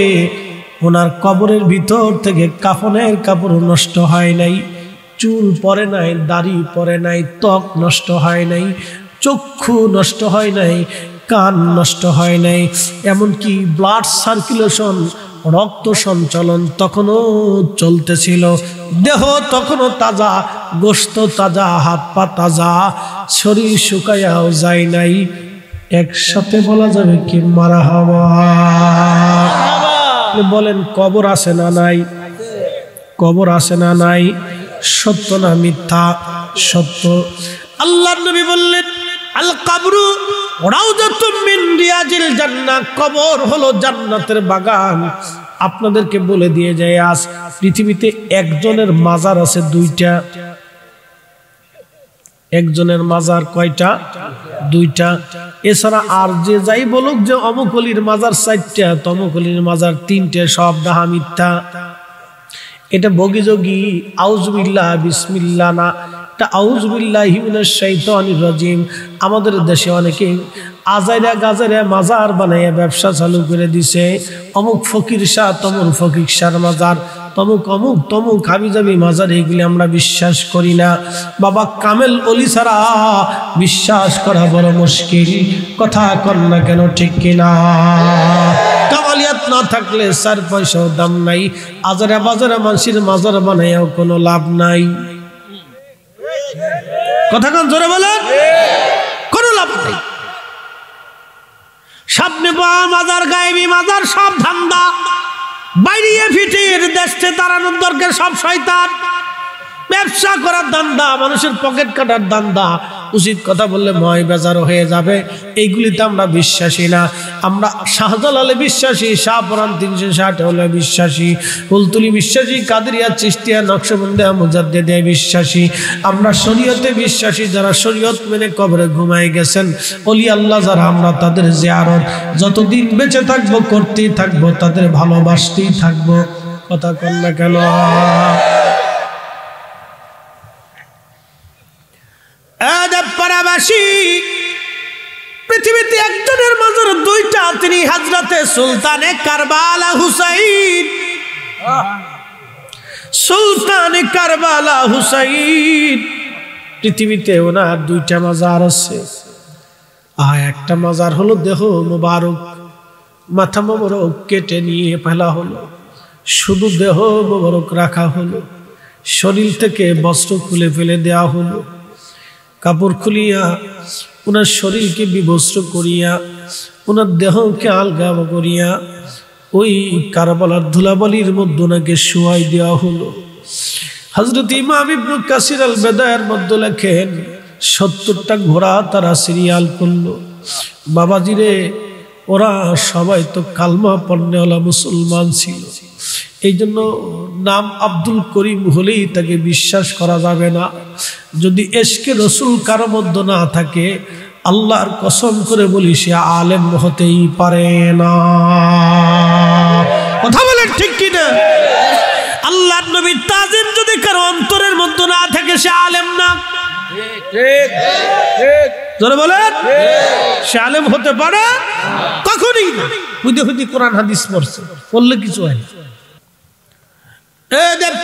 ওনার কবরের ভিতর থেকে কাফনের কাপড় নষ্ট হয় নাই, চুল পরে নাই, দাড়ি পরে নাই, ত্বক নষ্ট হয় নাই, চক্ষু নষ্ট হয় নাই, কান নষ্ট হয় নাই, এমনকি ব্লাড সার্কুলেশন, রক্ত সঞ্চালন তখনও চলতেছিল। দেহ তখনও তাজা, গোশত তাজা, হাত পা তাজা, শরীর শুকায়াও যায় নাই। একসাথে বলা যাবে কি মারহাবা? বলেন কবর আছে না নাই? কবর আছে না নাই? সত্য না মিথ্যা? সত্য। আল্লাহর নবী বললেন, আল কবরু রাউযাতুম মিন রিয়াজিল জান্নাহ, কবর হলো জান্নাতের বাগান। আপনাদেরকে বলে দিয়ে যায়, আজ পৃথিবীতে একজনের মাজার আছে 2টা। একজনের মাজার কয়টা? 2টা। এছাড়া আর যে যাই বলুক যে অমুক অলির মাজার 4টা, তমুক অলির মাজার 3টে, সব ডাহা মিথ্যা। এটা বগিযোগী আউযুবিল্লাহ বিসমিল্লাহ না, এটা আউযুবিল্লাহি মিনাশ শাইতানির রাজিম। আমাদের দেশে অনেকে আজাইরা গাজাইরা মাজার বানাইয়া ব্যবসা চালু করে দিছে। অমুক ফকির শাহ, তমুক ফকির শাহর মাজার, তমুক অমুক তমুক হাবিজাবি মাজার, এগুলি আমরা বিশ্বাস করি না। বাবা কামেল অলি ছাড়া বিশ্বাস করা বড় মুশকিল। কথা কর না কেন, ঠিক কিনা? কামালিয়াত না থাকলে 4 পয়সাও দাম নাই। আজারে বাজারে মানুষের মাজার বানাইয়াও কোনো লাভ নাই। কথা কোন জোরে বলেন? কোনো লাভ নাই। সামনে পাওয়া মাজার, গায়েবী মাজার, সব ধান্দা। বাইরে ফিটির দেশে তাড়ানোর দরকার, সব শয়তান। ব্যবসা করার ধান্দা, মানুষের পকেট কাটার ধান্দা। উচিত কথা বললে ময় বেজারও হয়ে যাবে। এইগুলিতে আমরা বিশ্বাসী না। আমরা শাহজালালে বিশ্বাসী, শাহপুরান 360 হলে বিশ্বাসী, কুলতুলি বিশ্বাসী, কাদেরিয়া, চিশতিয়া, নকশবন্দিয়া, মুজাদ্দিদিয়া বিশ্বাসী। আমরা শরীয়তে বিশ্বাসী। যারা শরীয়ত মেনে কবরে ঘুমায় গেছেন ওলি আল্লাহ যারা, আমরা তাদের জিয়ারত যতদিন বেঁচে থাকবো করতেই থাকবো, তাদের ভালোবাসতেই থাকবো। কথা কন না কেন? পাড়াবাসী, পৃথিবীতে একজনের মাজার 2টা, তিনি হযরতে সুলতানে কারবালা হুসাইন। সুলতানে কারবালা হুসাইন, পৃথিবীতে ওনার 2টা মাজার আছে। একটা মাজার হলো দেহ মোবারক, মাথা মোবারক কেটে নিয়ে ফেলা হলো, শুধু দেহ মোবারক রাখা হলো, শরীর থেকে বস্ত্র খুলে ফেলে দেওয়া হলো, কাপড় খুলিয়া ওনার শরীরকে বিবস্ত্র করিয়া ওনার দেহকে আলগা করিয়া ওই কারবালার ধুলাবালির মধ্যে ওনাকে শোয়াই দেওয়া হলো। হযরত ইমাম ইবনে কাসির আল বেদায়ের মধ্যে লেখেন 70টা ঘোড়া তারা সিরিয়াল করলো। বাবাজিরে, ওরা সবাই তো কালমা পড়নেওয়ালা মুসলমান ছিল। এই জন্য নাম আব্দুল করিম হলেই তাকে বিশ্বাস করা যাবে না। যদি এশকে রসুল কারো মধ্যে না থাকে, আল্লাহর কসম করে বলি সে আলেম হতেই পারে না। কথা বলেন ঠিক কিনা? আল্লাহর নবীর তাজিম যদি কারো অন্তরের মধ্যে না থাকে, সে আলেম না। জোরে বলেন, সে আলেম হতে পারে কখনই না। হুদে হুদি কোরআন হাদিস পড়ছে, পড়লে কিছু হয় না।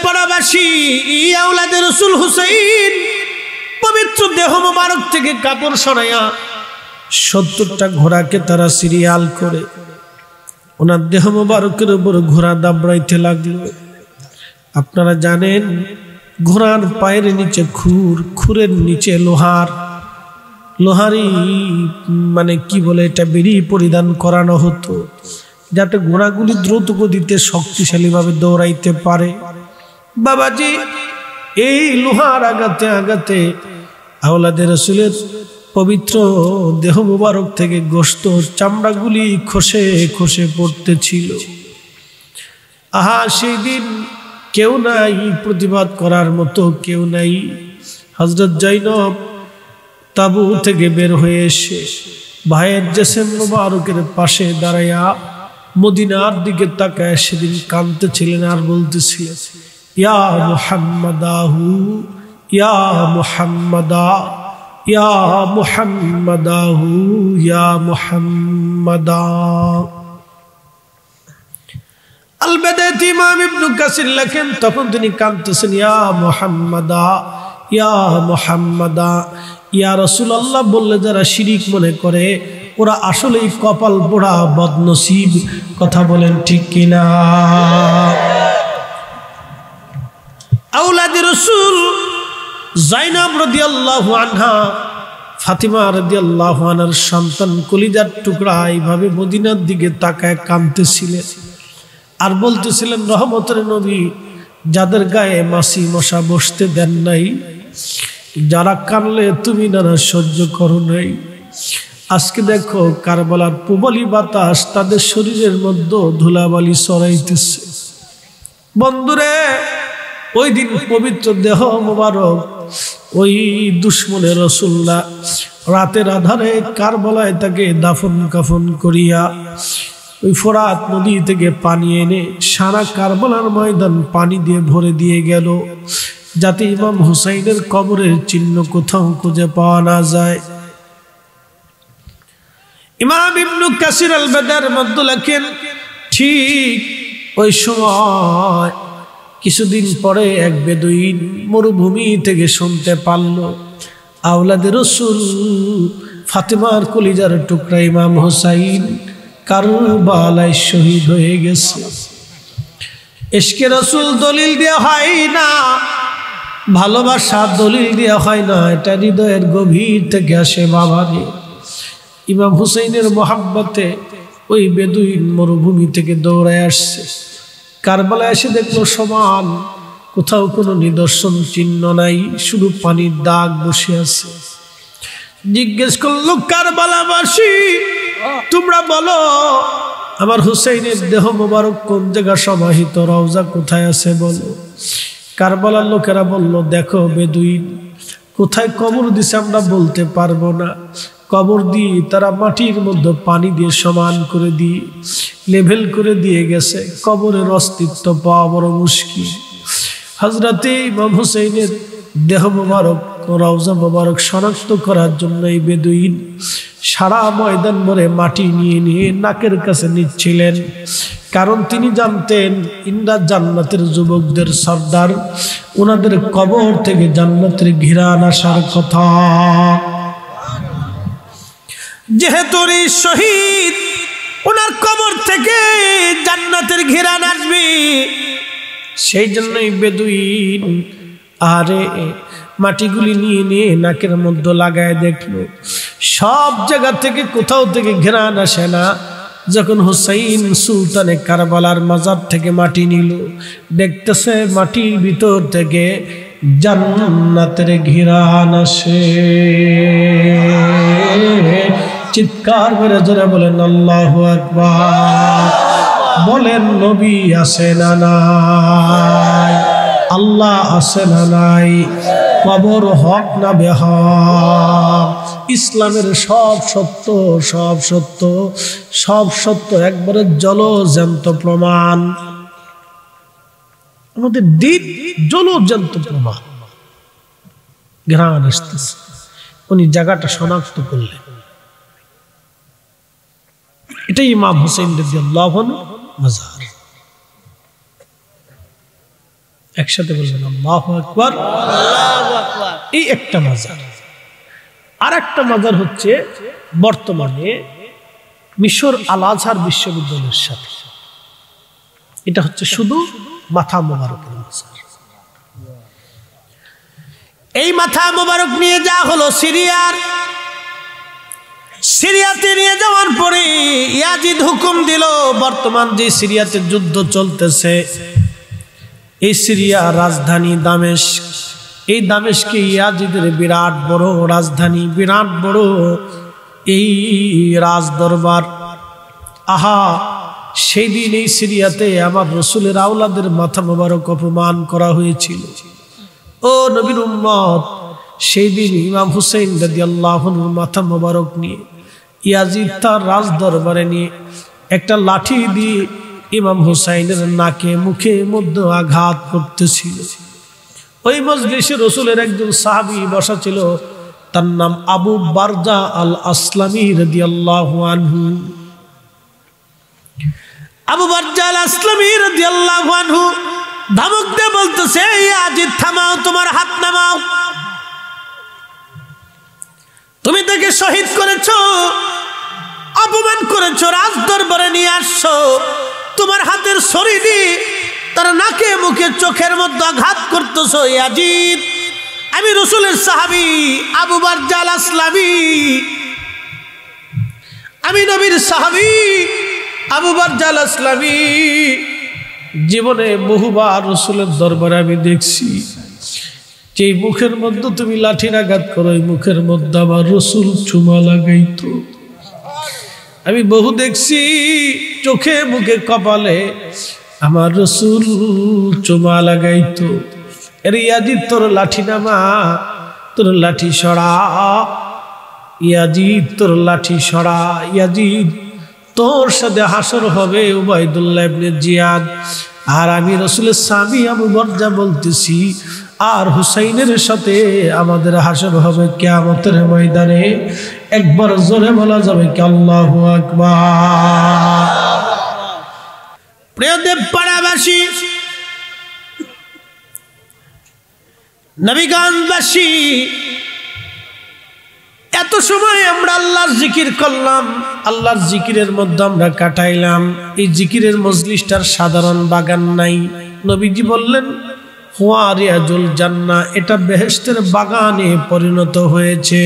পাড়াবাসী, আওলাদে রসুল হুসাইন পবিত্র পবিত্র দেহ মোবারক থেকে কাপড় সরাইয়া 70টা ঘোড়াকে তারা সিরিয়াল করে ওনার দেহ মোবারকের উপর ঘোড়া দাবড়াইতে লাগলো। আপনারা জানেন ঘোড়ার পায়ের নিচে খুর, খুরের নিচে লোহারি মানে কি বলে এটা বেরি পরিধান করানো হতো, যাতে ঘোড়াগুলি দ্রুত গতিতে শক্তিশালী ভাবে দৌড়াইতে পারে। বাবাজি এই লোহার আঘাতে আঘাতে আওলাদে রাসূলের পবিত্র দেহ মুবারক থেকে গোশত চামড়াগুলি খসে খসে পড়তেছিল। আহা সেই দিন কেউ নাই প্রতিবাদ করার মতো, কেউ নাই। হযরত জৈনব তাবু থেকে বের হয়ে এসে ভাইয়ের জিসম মুবারকের পাশে দাঁড়ায়া মদিনার দিকে তাকায় সেদিন কাঁদতেছিলেন আর বলতেছিলেন, ইয়া মুহাম্মাদাহু ইয়া মুহাম্মাদা ইয়া মুহাম্মাদাহু ইয়া মুহাম্মাদা। আল-বাদাত ইমাম ইবনে কাসির লেখেন তখন তিনি কাঁদতেছেন, ইয়া মুহাম্মাদা ইয়া মুহাম্মাদা। ইয়া রাসূলুল্লাহ বললে যারা শিরিক মনে করে ওরা আসলেই কপাল পোড়া বদনসিব। কথা বলেন ঠিক কিনা? আওলাদে রাসূল যায়েনব রাদিয়াল্লাহু আনহা, ফাতিমা রাদিয়াল্লাহু আনহার সন্তান কলিজার টুকরা এইভাবে মদিনার দিকে তাকায় কাঁদতেছিলেন আর বলতেছিলেন, রহমতের নবী যাদের গায়ে মাছি মশা বসতে দেন নাই, যারা কানলে তুমি নানা সহ্য করো নাই, আজকে দেখো কারবালার প্রবলী বাতাস তাদের শরীরের মধ্যে ধুলাবালি ছড়াইতেছে। বন্ধুরে ওই দিন পবিত্র দেহ মোবারক ওই দুশ্মনে রাসূলুল্লাহ রাতের আধারে কারবালায় তাকে দাফন কাফন করিয়া ওই ফোরাত নদী থেকে পানি এনে সারা কারবালার ময়দান পানি দিয়ে ভরে দিয়ে গেল, যাতে ইমাম হুসাইনের কবরের চিহ্ন কোথাও খুঁজে পাওয়া না যায়। ইমাম ইবনে কাসির আল-বাদার মধ্যে লেখেন, ঠিক ওই সময় কিছুদিন পরে এক বেদুইন মরুভূমি থেকে শুনতে পারল আওলাদে রাসূল ফাতিমার কলিজার টুকরা ইমাম হুসাইন কারবালায় শহীদ হয়ে গেছে। ইশকে রাসূল দলিল দেওয়া হয় না, ভালোবাসা দলিল দেওয়া হয় না, এটা হৃদয়ের গভীর থেকে আসে। বাবারে ইমাম হুসাইনের মোহাব্বতে ওই বেদুইন মরুভূমি থেকে দৌড়ায় আসছে, কারবালায় এসে দেখলো সমান, কোথাও কোনো নিদর্শন চিহ্ন নাই, শুধু পানির দাগ বসে আছে। জিজ্ঞেস করলো, কারবালাবাসী তোমরা বলো আমার হুসাইনের দেহ মোবারক কোন জায়গা সমাহিত, রওজা কোথায় আছে বলো। কারবালার লোকেরা বলল, দেখো বেদুইন কোথায় কবর দিছে আমরা বলতে পারবো না, কবর দিয়ে তারা মাটির মধ্যে পানি দিয়ে সমান করে দিয়ে লেভেল করে দিয়ে গেছে, কবরের অস্তিত্ব পাওয়া বড় মুশকিল। হযরতে ইমাম হুসাইনের দেহ মোবারক রওজা মোবারক শনাক্ত করার জন্য এই বেদুইন সারা ময়দান ভরে মাটি নিয়ে নিয়ে নাকের কাছে নিচ্ছিলেন, কারণ তিনি জানতেন ইন্দ্রা জান্নাতের যুবকদের সর্দার, ওনাদের কবর থেকে জান্নাতের ঘিরান আসার কথা। যেহেতু শহীদ ওনার কবর থেকে জান্নাতের ঘিরান আসবে, সেই জন্যই বেদুইন আরে মাটিগুলি নিয়ে নিয়ে নাকের মধ্যে লাগায় দেখলো সব জায়গা থেকে কোথাও থেকে ঘিরান আসে না। যখন হুসাইন সুলতানে কারবালার মাজার থেকে মাটি নিল, দেখতেছে মাটির ভিতর থেকে জান্নাতের ঘিরান আসে। চিৎকার করে জোরে বলেন আল্লাহু আকবার। বলেন নবী আছে না নাই, আল্লাহ আছে না নাই, কবর হক না বেহক, ইসলামের সব সত্য সব সত্য সব সত্য একবারে জলজ্যান্ত প্রমাণ। আমাদের দিন জলজ্যান্ত প্রমাণ। ঘ্রাণ আসতেছে, উনি জায়গাটা শনাক্ত করলেন, এটাই ইমাম হুসাইন রাদিয়াল্লাহু আনহু মাজার। একসাথে বলবেন আল্লাহু আকবার। এই একটা মাজার। আরেকটা মাজার হচ্ছে বর্তমানে মিশর আল আজহার বিশ্ববিদ্যালয়ের সাথে, এটা হচ্ছে শুধু মাথা মোবারকের মাজার। এই মাথা মোবারক নিয়ে যা হলো সিরিয়াতে নিয়ে যাওয়ার পরে ইয়াজিদ হুকুম দিল, বর্তমান যে সিরিয়াতে যুদ্ধ চলতেছে, এই সিরিয়া রাজধানী দামেস্ক, এই দামেস্কে ইয়াজিদের বিরাট বড় রাজধানী, বিরাট বড় এই রাজ দরবার। আহা, সেই দিন এই সিরিয়াতে আমার রসুলের আওলাদের মাথা মোবারক অপমান করা হয়েছিল। ও নবীর উম্মত, সেই দিন ইমাম হুসাইন রাদিয়াল্লাহু আনহুর মাথা মোবারক নিয়ে ইয়াজিদ তার রাজ দরবারে নিয়ে একটা লাঠি দিয়ে ইমাম হুসাইনের নাকে মুখে মধ্যে আঘাত করতেছিল। ওই মজলিসে রসুলের একজন সাহাবী বসা ছিল, তার নাম আবু বারজা আল আসলামী রাদিয়াল্লাহু আনহু। আবু বারজা আল আসলামী রাদিয়াল্লাহু আনহু ধমক দিয়ে বলতেছে, ইয়াজিদ থামাও, তোমার হাত নামাও, তুমি তাকে শহীদ করেছো, অপমান করেছো, রাজ দরবারে নিয়ে আসছো, তোমার হাতের ছড়ি দিয়ে তার নাকে মুখে চোখের মধ্যে আঘাত করতেছো। ইয়াজিদ, আমি রসুলের সাহাবী আবু বারজা আল আসলামী, আমি নবীর সাহাবী আবু বারজা আল আসলামী। জীবনে বহুবার রসুলের দরবারে আমি দেখছি, যে মুখের মধ্যে তুমি লাঠির আঘাত করো, এই মুখের মধ্যে আমার রসুল চুমা লাগাইতো। আমি বহু দেখছি চোখে মুখে কপালে আমার রসুল চুমা লাগাইতো। এর ইয়াজিদ, তোর লাঠি নামা, তোর লাঠি সরা, ইয়াজিদ তোর লাঠি সরা। ইয়াজিদ, তোর সাথে হাসর হবে উবাইদুল্লাহ ইবনে জিয়াদ, আর আমি রসুলের সাহাবী আবু বারজা বলতেছি, আর হুসাইনের সাথে আমাদের হাসর হবে কিয়ামতের ময়দানে। একবার জোরে বলা যাবে কি আল্লাহু আকবার। প্রিয় দেবপাড়াবাসী, নবীগঞ্জবাসী, এত সময় আমরা আল্লাহর জিকির করলাম, আল্লাহর জিকিরের মধ্যে আমরা কাটাইলাম। এই জিকিরের মজলিসটার সাধারণ বাগান নাই। নবীজি বললেন, হুয়া রিয়াজুল জান্নাহ, এটা বেহেশতের বাগানে পরিণত হয়েছে।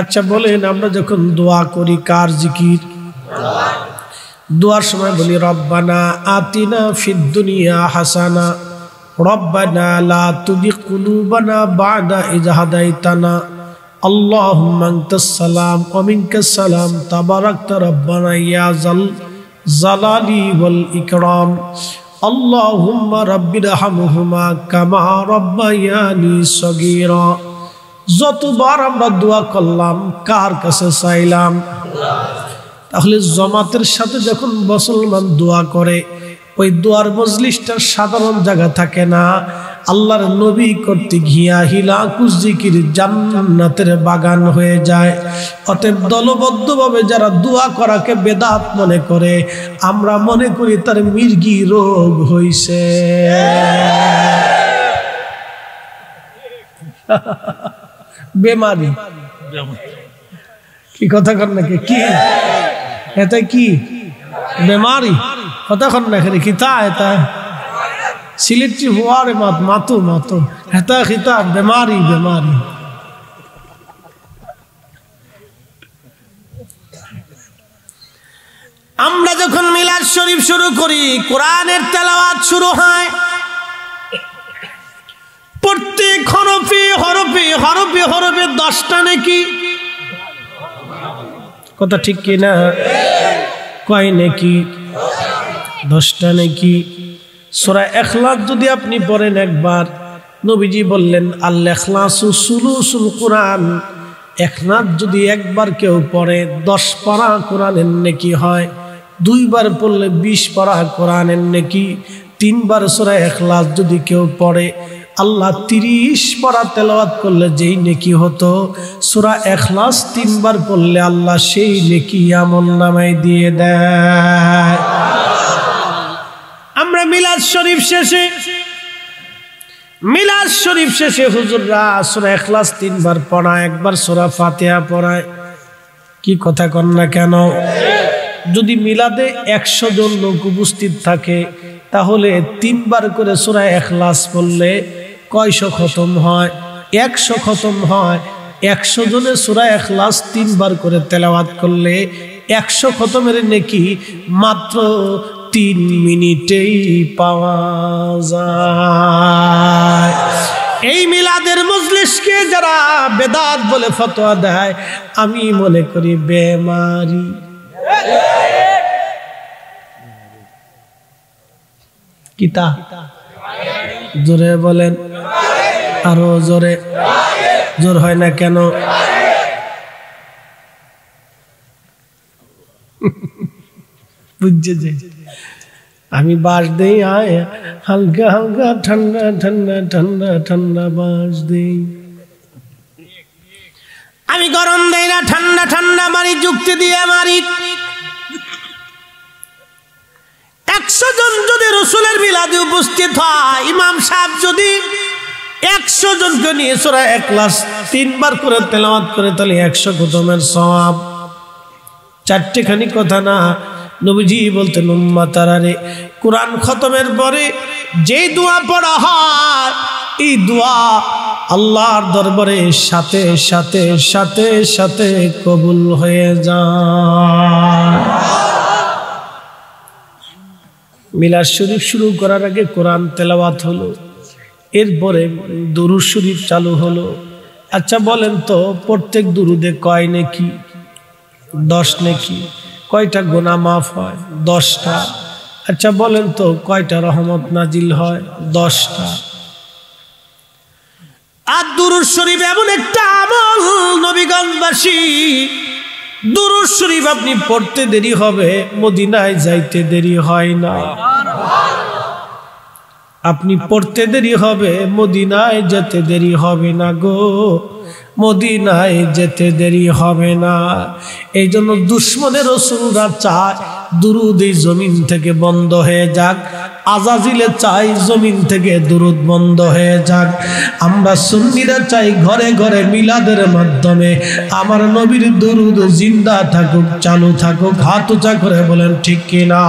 আচ্ছা বলেন, আমরা যখন দোয়া করি কার জিকির? দোয়ার সময় বলি রব্বানা আতিনা ফিদ দুনিয়া হাসানা, রব্বানা লা তুযিগ কুলুবানা বা'দা ইয হাদাইতানা, আল্লাহুম্মা আনতাস সালাম ওয়া মিনকাস সালাম, তাবারাকতা রব্বানা ইয়া যাল জালালি ওয়াল ইকরাম, আল্লাহুম্মা রাব্বিরহামহুমা কামা রাব্বায়ানি সগীরা। যতবার আমরা দোয়া করলাম কার কাছে চাইলাম? তাহলে জামাতের সাথে যখন মুসলমান দোয়া করে, ওই দোয়ার মজলিসটার সাধারণ জায়গা থাকে না, আল্লাহর নবী কর্তৃক হিয়া হিলাকুজ জিকির জান্নাতের বাগান হয়ে যায়। অতএব দলবদ্ধভাবে যারা দোয়া করাকে বেদাত মনে করে, আমরা মনে করি তার মির্গি রোগ হইছে। বেমারি, কি কথা কর নাকি? কি এটা? কি বেমারি? কথা কর না এখানে? কিতা এটা সিলেটি হুয়ারে মাতো মাতো হেতা খিতা বেমারি বেমারি। আমরা যখন মিলাদ শরীফ শুরু করি, কোরআনের তেলাওয়াত শুরু হয়, প্রত্যেক হরফে হরফে হরফে হরফে 10টা নাকি? কথা ঠিক কি না? কয় নাকি? 10টা নাকি? সূরা ইখলাস যদি আপনি পড়েন একবার, নবীজি বললেন আল ইখলাসু সুলুসুল কোরআন, ইখলাস যদি একবার কেউ পড়ে 10 পারা কোরআনের নেকি হয়, 2 বার পড়লে 20 পারা কোরআনের নেকি, 3 বার সূরা ইখলাস যদি কেউ পড়ে, আল্লাহ 30 পারা তেলাওয়াত করলে যেই নেকি হতো, সূরা ইখলাস 3 বার পড়লে আল্লাহ সেই নেকি আমলনামায় দিয়ে দেয়। আমরা মিলাদ শরীফ শেষে মিলাদ শরীফ শেষে হুজুররা সূরা ইখলাস 3 বার পড়ায়, একবার সূরা ফাতিহা পড়ায়। কি কথা কন না কেন? যদি মিলাদে 100 জন লোক উপস্থিত থাকে তাহলে 3 বার করে সূরা ইখলাস পড়লে কয়শো খতম হয়? 100 খতম হয়। 100 জনের সূরা ইখলাস 3 বার করে তেলাওয়াত করলে 100 খতমের নেকি মাত্র 3 মিনিটেই পাওয়া যায়। এই মিলাদের মজলিসকে যারা বেদাত বলে ফতোয়া দেয়, আমি মনে করি বেমারি। কিতা জোরে বলেন, আরো জোরে। জোর হয় না কেন? বুঝছে যে আমি বাস দেই, আয় হালকা হালকা ঠান্ডা ঠান্ডা ঠান্ডা ঠান্ডা বাস দেই। আমি গরম দেই না, ঠান্ডা ঠান্ডা মারি, যুক্তি দিয়ে মারি। 100 জন যদি রাসূলের মিলাদে উপস্থিত হয়, ইমাম সাহেব যদি 100 জনকে নিয়ে সূরা ইখলাস 3 বার করে তেলাওয়াত করে, তাহলে 100 খতমের সওয়াব। চারটেখানি কথা না, নবীজি বলতেন উম্মতারা রে, কোরআন খতমের পরে যে দোয়া পড়া হয়, এই দোয়া আল্লাহর দরবারে সাথে সাথে সাথে সাথে কবুল হয়ে যায়। মিলাদ শরীফ শুরু করার আগে কোরআন তেলাওয়াত হলো, এরপরে দুরূদ শরীফ চালু হলো। আচ্ছা বলেন তো, প্রত্যেক দুরুদে কয় নেকি? 10 নেকি। কয়টা গুনাহ মাফ হয়? 10টা। আচ্ছা বলেন তো, কয়টা রহমত নাজিল হয়? 10টা। আর দুরূদ শরীফ এমন একটা আমল, নবীগঞ্জবাসী, দুরূদ শরীফ আপনি পড়তে দেরি হবে, মদিনায় যাইতে দেরি হয় না। আপনি পড়তে দেরি হবে, মদিনায় যেতে দেরি হবে না গো, মদিনায় যেতে দেরি হবে না। এই জন্য দুশ্মনের রাসূলরা চায় দুরুদ এই জমিন থেকে বন্ধ হয়ে যাক, আজাজিলে চাই জমিন থেকে দুরুদ বন্ধ হয়ে যাক। আমরা সুন্নিরা চাই ঘরে ঘরে মিলাদের মাধ্যমে আমার নবীর দুরুদ জিন্দা থাকুক, চালু থাকুক। হাত উঁচা করে বলেন ঠিক কিনা?